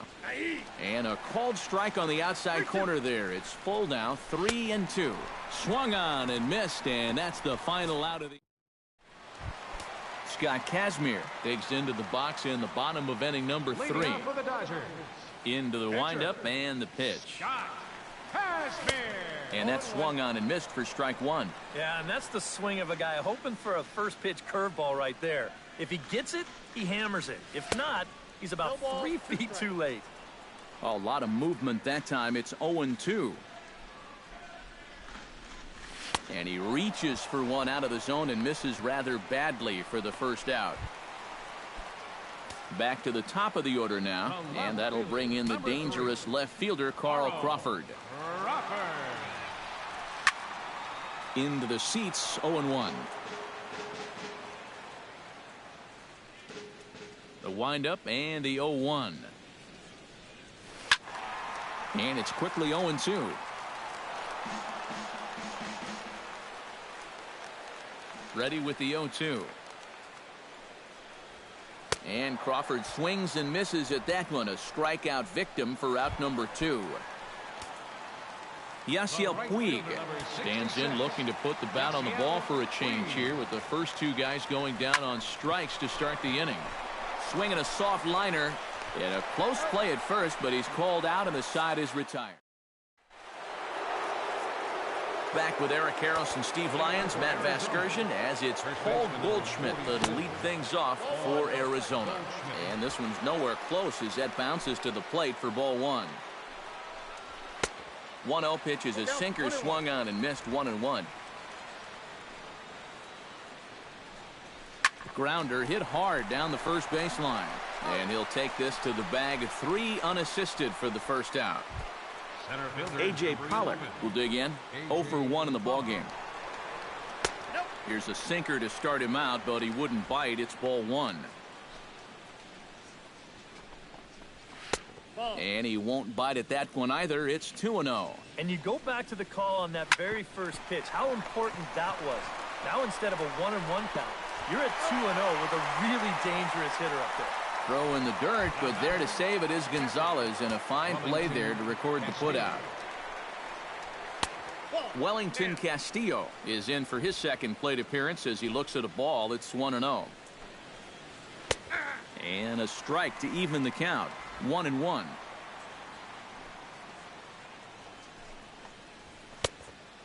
And a called strike on the outside corner there. It's full now, 3-2. Swung on and missed, and that's the final out of the... Scott Kazmir digs into the box in the bottom of inning number 3. Into the windup and the pitch. And that swung on and missed for strike 1. Yeah, and that's the swing of a guy hoping for a first pitch curveball right there. If he gets it, he hammers it. If not, he's about 3 feet too late. A lot of movement that time. It's 0-2. And he reaches for one out of the zone and misses rather badly for the first out. Back to the top of the order now, and that'll bring in the dangerous left fielder, Carl Crawford. Into the seats, 0-1. The windup and the 0-1. And it's quickly 0-2. Ready with the 0-2. And Crawford swings and misses at that one. A strikeout victim for out number 2. Yasiel Puig stands in looking to put the bat on the ball for a change here with the first 2 guys going down on strikes to start the inning. Swinging a soft liner in a close play at first, but he's called out and the side is retired. Back with Eric Harris and Steve Lyons, Matt Vasgersian, as it's Paul Goldschmidt that'll lead things off for Arizona. And this one's nowhere close as that bounces to the plate for ball 1. 1-0 pitch is a sinker swung on and missed. 1-1. Grounder hit hard down the first baseline. And he'll take this to the bag. 3 unassisted for the first out. A.J. Pollock will dig in. 0 for 1 in the ballgame. Here's a sinker to start him out, but he wouldn't bite. It's ball 1. And he won't bite at that one either. It's 2-0. And you go back to the call on that very first pitch, how important that was. Now instead of a 1-1 count, you're at 2-0 with a really dangerous hitter up there. Throw in the dirt, but there to save it is Gonzalez, and a fine play there to record the putout. Wellington Castillo is in for his second plate appearance as he looks at a ball. It's 1-0. And a strike to even the count. 1-1.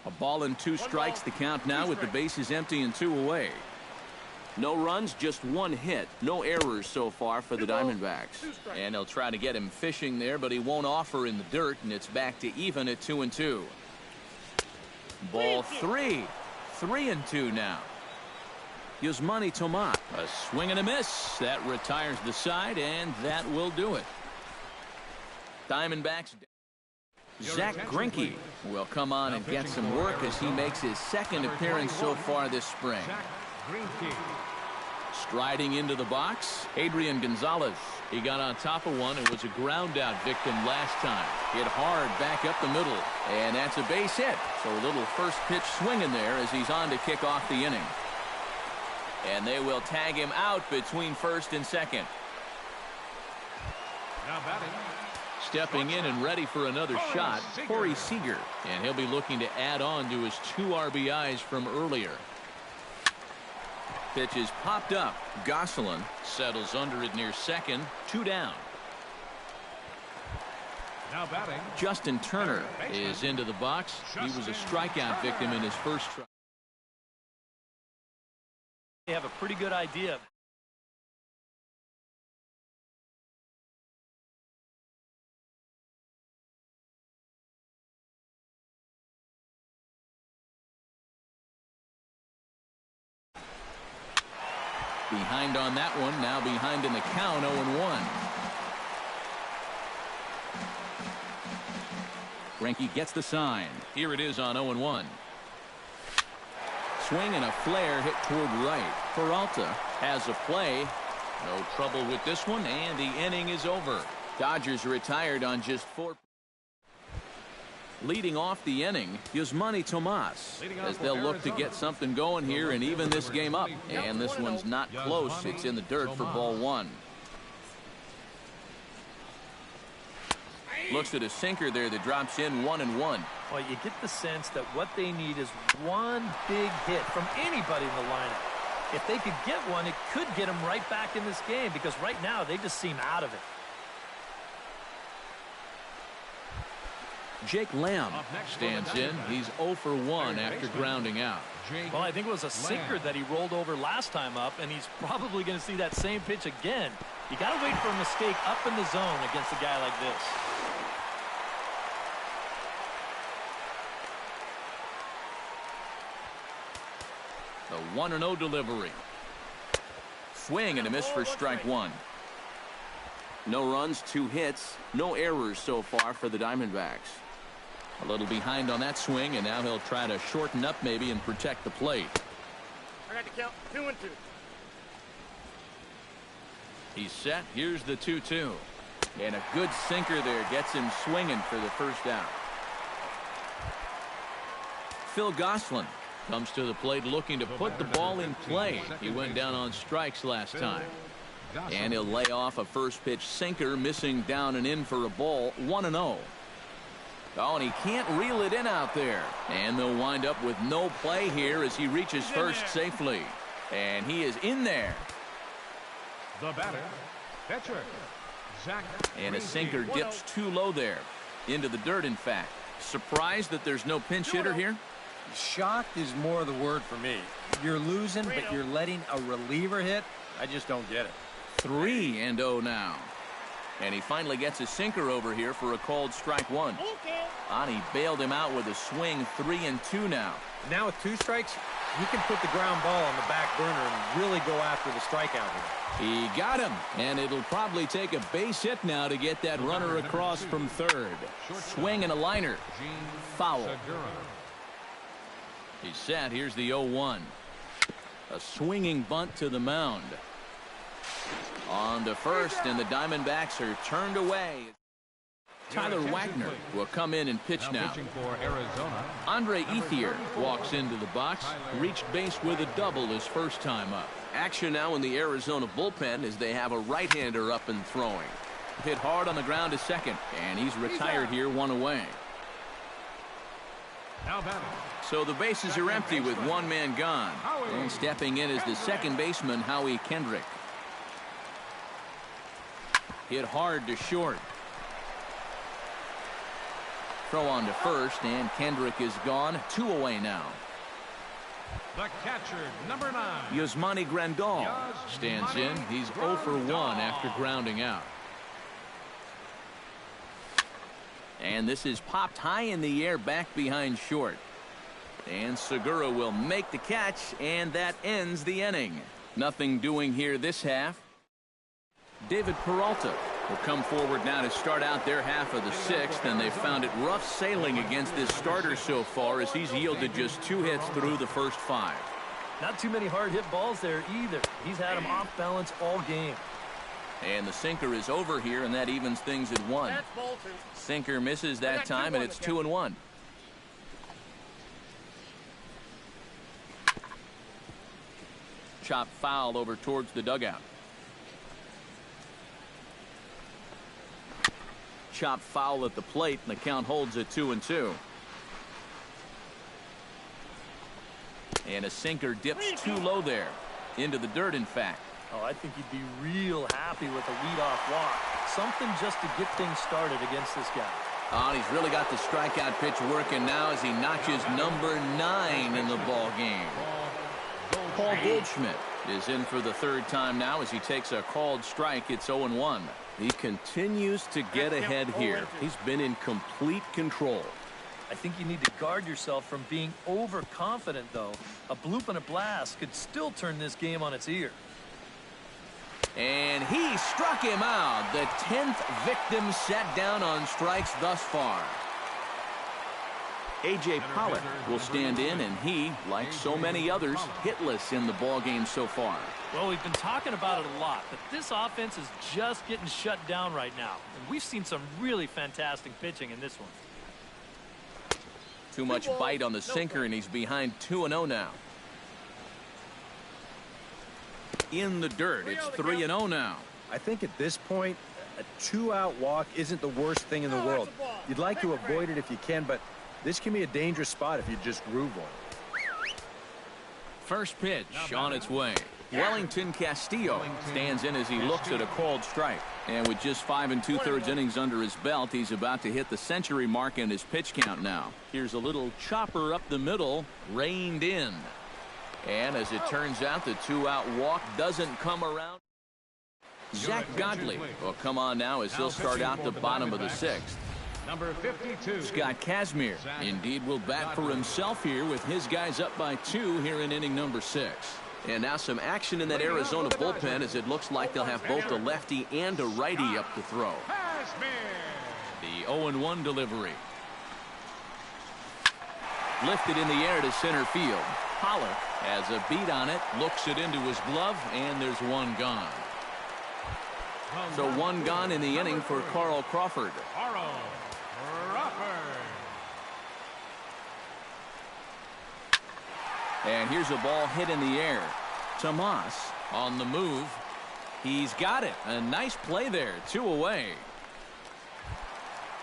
A ball and 2 strikes the count now with the bases empty and 2 away. No runs, just 1 hit. No errors so far for the Diamondbacks. And they'll try to get him fishing there, but he won't offer in the dirt, and it's back to even at 2-2. Ball 3. 3-2 now. Yasmani Tomas. A swing and a miss. That retires the side, and that will do it. Diamondbacks. Zach Greinke will come on and get some work as he makes his second appearance so far this spring. Striding into the box, Adrian Gonzalez. He got on top of one and was a ground out victim last time. Hit hard back up the middle, and that's a base hit. So a little first pitch swinging there as he's on to kick off the inning. And they will tag him out between first and second. Now batting. Stepping in and ready for another shot, Corey Seager. And he'll be looking to add on to his 2 RBIs from earlier. Pitch is popped up. Gosselin settles under it near second. 2 down. Now batting. Justin Turner is into the box. He was a strikeout victim in his first try. They have a pretty good idea. Behind on that one, now behind in the count, 0-1. Greinke gets the sign. Here it is on 0-1. Swing and a flare hit toward right. Peralta has a play. No trouble with this one, and the inning is over. Dodgers retired on just 4. Leading off the inning, Yasmani Tomas, as they'll look to get something going here and even this game up. And this one's not close. It's in the dirt for ball 1. Looks at a sinker there that drops in 1-1. Well, you get the sense that what they need is one big hit from anybody in the lineup. If they could get one, it could get them right back in this game, because right now they just seem out of it. Jake Lamb stands in. He's 0 for 1 after grounding out. Well, I think it was a sinker that he rolled over last time up, and he's probably going to see that same pitch again. You got to wait for a mistake up in the zone against a guy like this. The 1-0 delivery. Swing and a miss for strike 1. No runs, 2 hits, no errors so far for the Diamondbacks. A little behind on that swing, and now he'll try to shorten up maybe and protect the plate. I got to count 2-2. He's set. Here's the 2-2. And a good sinker there gets him swinging for the first out. Phil Gosselin comes to the plate looking to put the ball in play. He went down on strikes last time. And he'll lay off a first pitch sinker, missing down and in for a ball. 1-0. Oh, and he can't reel it in out there. And they'll wind up with no play here as he reaches first safely. And he is in there. The batter, pitcher, Zach. And a sinker dips too low there. Into the dirt, in fact. Surprised that there's no pinch hitter here? Shocked is more the word for me. You're losing, but you're letting a reliever hit? I just don't get it. 3-0 now. And he finally gets a sinker over here for a called strike 1. Ani bailed him out with a swing. 3-2 now. Now with 2 strikes, he can put the ground ball on the back burner and really go after the strikeout here. He got him, and it'll probably take a base hit now to get that runner across from third. Swing and a liner. Foul. He's set. Here's the 0-1. A swinging bunt to the mound. On to first, and the Diamondbacks are turned away. Tyler Wagner will come in and pitch now. For Arizona. Andre Ethier walks into the box. Reached base with a double his first time up. Action now in the Arizona bullpen as they have a right-hander up and throwing. Hit hard on the ground to second, and he's retired here, 1 away. Now batting. So the bases are empty with 1 man gone. And stepping in is the second baseman, Howie Kendrick. Hit hard to short. Throw on to first, and Kendrick is gone. 2 away now. The catcher, number 9. Yasmani Grandal stands in. He's 0 for 1 after grounding out. And this is popped high in the air back behind short. And Segura will make the catch, and that ends the inning. Nothing doing here this half. David Peralta will come forward now to start out their half of the 6th, and they found it rough sailing against this starter so far as he's yielded just 2 hits through the first 5. Not too many hard hit balls there either. He's had them off balance all game. And the sinker is over here, and that evens things at 1. Sinker misses that time, and it's 2-1. Chop foul over towards the dugout. Chop foul at the plate, and the count holds at 2-2. And a sinker dips too low there. Into the dirt, in fact. Oh, I think he'd be real happy with a leadoff walk. Something just to get things started against this guy. Oh, and he's really got the strikeout pitch working now as he notches number 9 in the ball game. Paul Goldschmidt is in for the 3rd time now as he takes a called strike. It's 0-1. He continues to get ahead here. He's been in complete control. I think you need to guard yourself from being overconfident, though. A bloop and a blast could still turn this game on its ear. And he struck him out. The 10th victim set down on strikes thus far. A.J. Pollock will stand in, and he, like so many others, hitless in the ballgame so far. Well, we've been talking about it a lot, but this offense is just getting shut down right now. And we've seen some really fantastic pitching in this one. Too much bite on the sinker, and he's behind 2-0 now. In the dirt, it's 3-0 now. I think at this point, a 2-out walk isn't the worst thing in the world. You'd like to avoid it if you can, but this can be a dangerous spot if you just groove one. First pitch on its way. Wellington Castillo stands in as he looks at a called strike. And with just 5 2/3 innings under his belt, he's about to hit the century mark in his pitch count now. Here's a little chopper up the middle, reined in. And as it turns out, the 2-out walk doesn't come around. Zach Godley will come on now as he'll start out the bottom of the 6th. Number 52. Scott Kazmir indeed will bat for himself here with his guys up by 2 here in inning number 6. And now some action in that Arizona bullpen as it looks like they'll have both a lefty and a righty up to throw. The 0-1 delivery. Lifted in the air to center field. Pollock has a beat on it, looks it into his glove, and there's one gone. So one gone in the inning for Carl Crawford. Carl Crawford. And here's a ball hit in the air. Tomas on the move. He's got it. A nice play there. 2 away.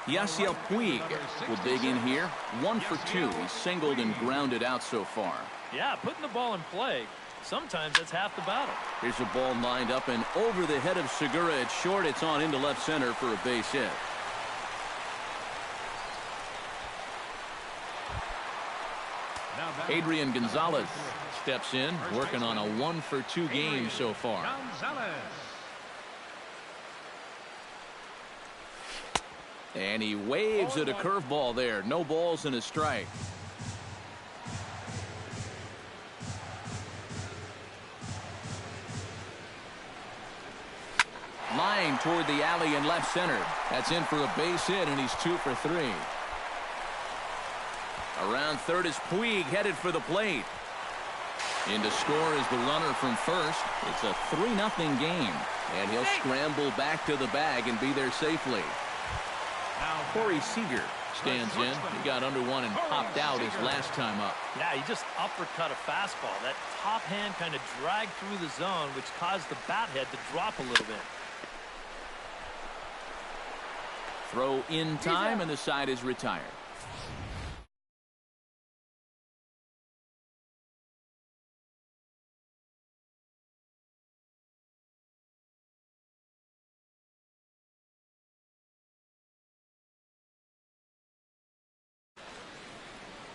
Yasiel Puig will dig in here. 1 for 2. He's singled and grounded out so far. Yeah, putting the ball in play, sometimes that's half the battle. Here's a ball lined up and over the head of Segura at short. It's on into left center for a base hit. Adrian Gonzalez steps in, working on a 1 for 2 game so far. Gonzalez. And he waves at a curveball there. No balls and a strike. Line toward the alley in left center. That's in for a base hit, and he's 2 for 3. Around third is Puig, headed for the plate. In to score is the runner from first. It's a 3-0 game, and he'll scramble back to the bag and be there safely. Corey Seager stands in. He got under one and popped out his last time up. Yeah, he just uppercut a fastball. That top hand kind of dragged through the zone, which caused the bat head to drop a little bit. Throw in time, and the side is retired.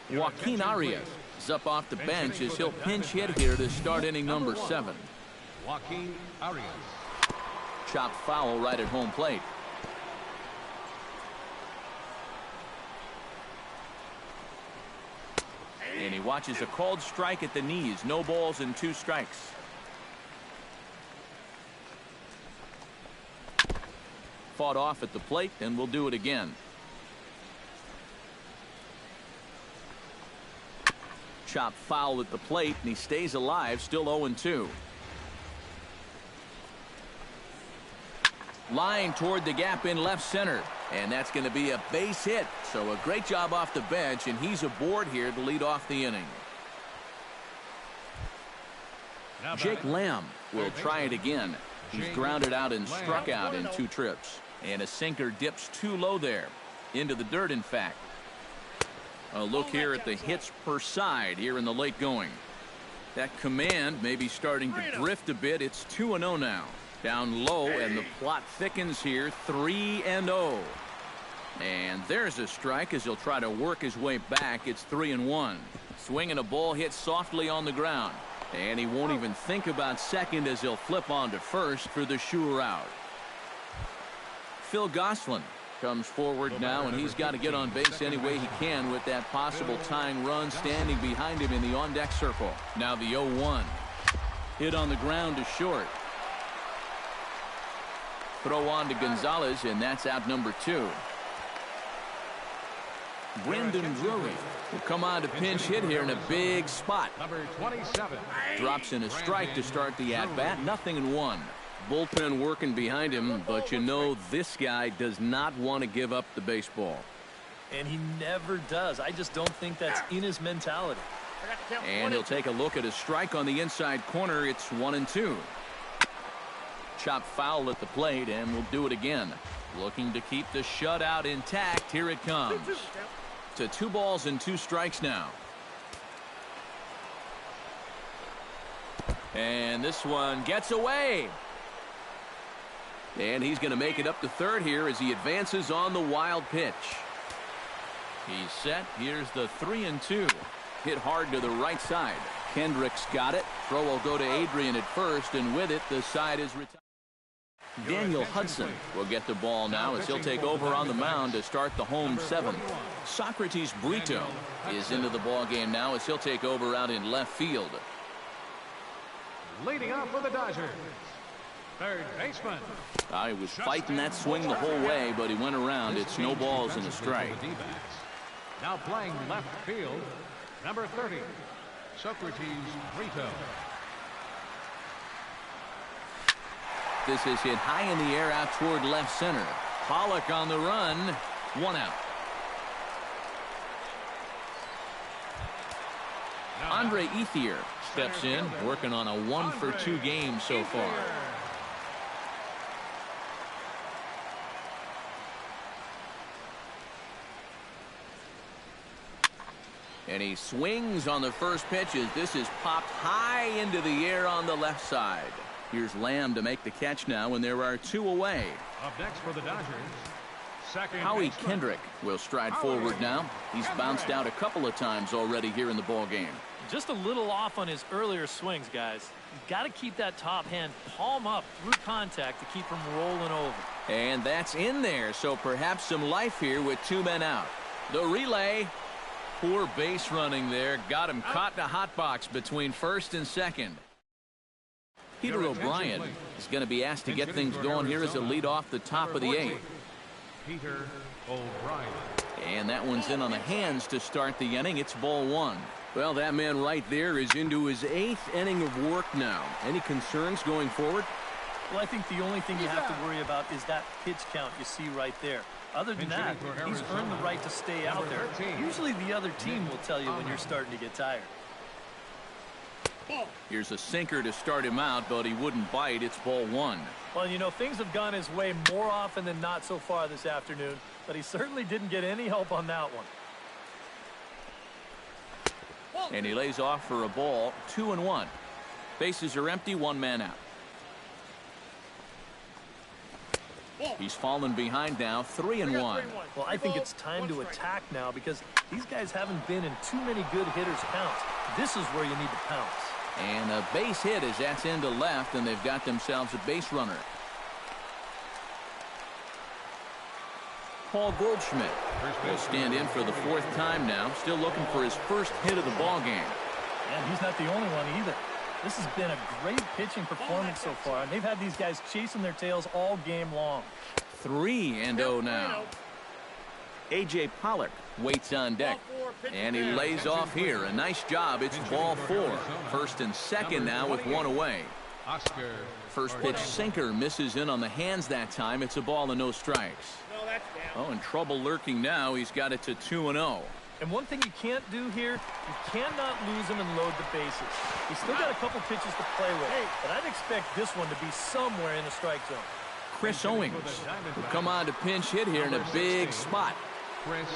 Joaquin Arias is up off the bench as he'll pinch hit here to start inning number 7. Joaquin Arias. Chopped foul right at home plate. And he watches a called strike at the knees. No balls and 2 strikes. Fought off at the plate, and we'll do it again. Chopped foul at the plate, and he stays alive, still 0-2. Line toward the gap in left center, and that's going to be a base hit. So a great job off the bench, and he's aboard here to lead off the inning. Jake Lamb will try it again. He's grounded out and struck out in 2 trips. And a sinker dips too low there. Into the dirt, in fact. A look here at the hits per side here in the late going. That command may be starting to drift a bit. It's 2-0 now. Down low, and the plot thickens here. 3-0. And there's a strike as he'll try to work his way back. It's 3-1. Swinging a ball hit softly on the ground. And he won't even think about second as he'll flip on to first for the sure out. Phil Gosselin comes forward now, and he's got to get on base any way he can with that possible tying run standing behind him in the on-deck circle. Now the 0-1. Hit on the ground to short. Throw on to Gonzalez, and that's out number 2. Brandon Drury Will come on to pinch hit here in a big spot. Number 27. Drops in a strike to start the at-bat. 0-1. Bullpen working behind him, but you know this guy does not want to give up the baseball. And he never does. I just don't think that's in his mentality. And he'll take a look at a strike on the inside corner. It's 1-2. Chop foul at the plate, and we'll do it again. Looking to keep the shutout intact. Here it comes. To 2 balls and 2 strikes now. And this one gets away. And he's going to make it up to third here as he advances on the wild pitch. He's set. Here's the 3-2. Hit hard to the right side. Kendrick's got it. Throw will go to Adrian at first, and with it, the side is retired. Daniel Hudson will get the ball now as he'll take over on the mound to start the home 7th. Socrates Brito is into the ball game now as he'll take over out in left field. Leading off for the Dodgers, third baseman. He was fighting that swing the whole way, but he went around. It's no balls and a strike. Now playing left field, number 30, Socrates Brito. This is hit high in the air out toward left center. Pollock on the run. 1 out. Andre Ethier steps in, working on a 1-for-2 game so far. And he swings on the first pitch as this is popped high into the air on the left side. Here's Lamb to make the catch now, and there are 2 away. Up next for the Dodgers, second Howie baseman. Kendrick will stride forward now. He's bounced out a couple of times already here in the ball game. Just a little off on his earlier swings, guys. You've got to keep that top hand palm up through contact to keep him rolling over. And that's in there, so perhaps some life here with 2 men out. The relay. Poor base running there. Got him caught in a hot box between first and second. Peter O'Brien is going to be asked to get things going here as a lead off the top of the 8th. Peter O'Brien. And that one's in on the hands to start the inning. It's ball 1. Well, that man right there is into his 8th inning of work now. Any concerns going forward? Well, I think the only thing you have to worry about is that pitch count you see right there. Other than that, he's earned the right to stay out there. Usually the other team will tell you when you're starting to get tired. Here's a sinker to start him out, but he wouldn't bite. It's ball 1. Well, you know, things have gone his way more often than not so far this afternoon, but he certainly didn't get any help on that one. And he lays off for a ball. 2-1. Bases are empty. 1 man out. He's fallen behind now. 3-1. Well, I think it's time to attack now because these guys haven't been in too many good hitters' counts. This is where you need to pounce. And a base hit as that's into left, and they've got themselves a base runner. Paul Goldschmidt will stand in for the 4th time now, still looking for his first hit of the ball game. And he's not the only one either. This has been a great pitching performance so far, and they've had these guys chasing their tails all game long. 3-0 now. A.J. Pollock waits on deck, and he lays off here. A nice job. It's ball 4. First and second now with 1 away. Oscar. First pitch sinker misses in on the hands that time. It's a ball and no strikes. Oh, in trouble lurking now. He's got it to 2-0. And one thing you can't do here, you cannot lose him and load the bases. He's still got a couple pitches to play with, but I'd expect this one to be somewhere in the strike zone. Chris Owings will come on to pinch hit here in a big spot. Chris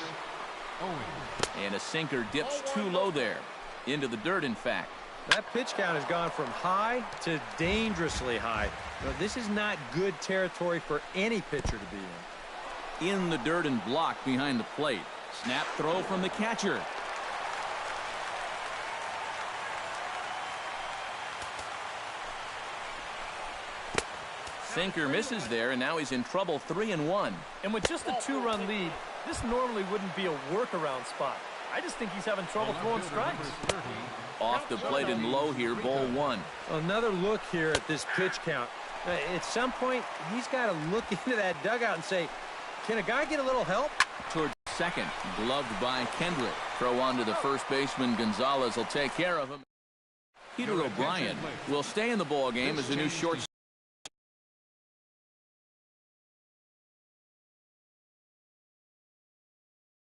Owings. And a sinker dips too low there. Into the dirt, in fact. That pitch count has gone from high to dangerously high. Now, this is not good territory for any pitcher to be in. In the dirt and blocked behind the plate. Snap throw from the catcher. Sinker misses there, and now he's in trouble. 3-1. And with just a 2-run lead, this normally wouldn't be a workaround spot. I just think he's having trouble throwing strikes. Off the plate and low here, ball 1. Another look here at this pitch count. At some point, he's got to look into that dugout and say, can a guy get a little help? Toward second, gloved by Kendrick. Throw on to the first baseman. Gonzalez will take care of him. Peter O'Brien will stay in the ball game as the new shortstop.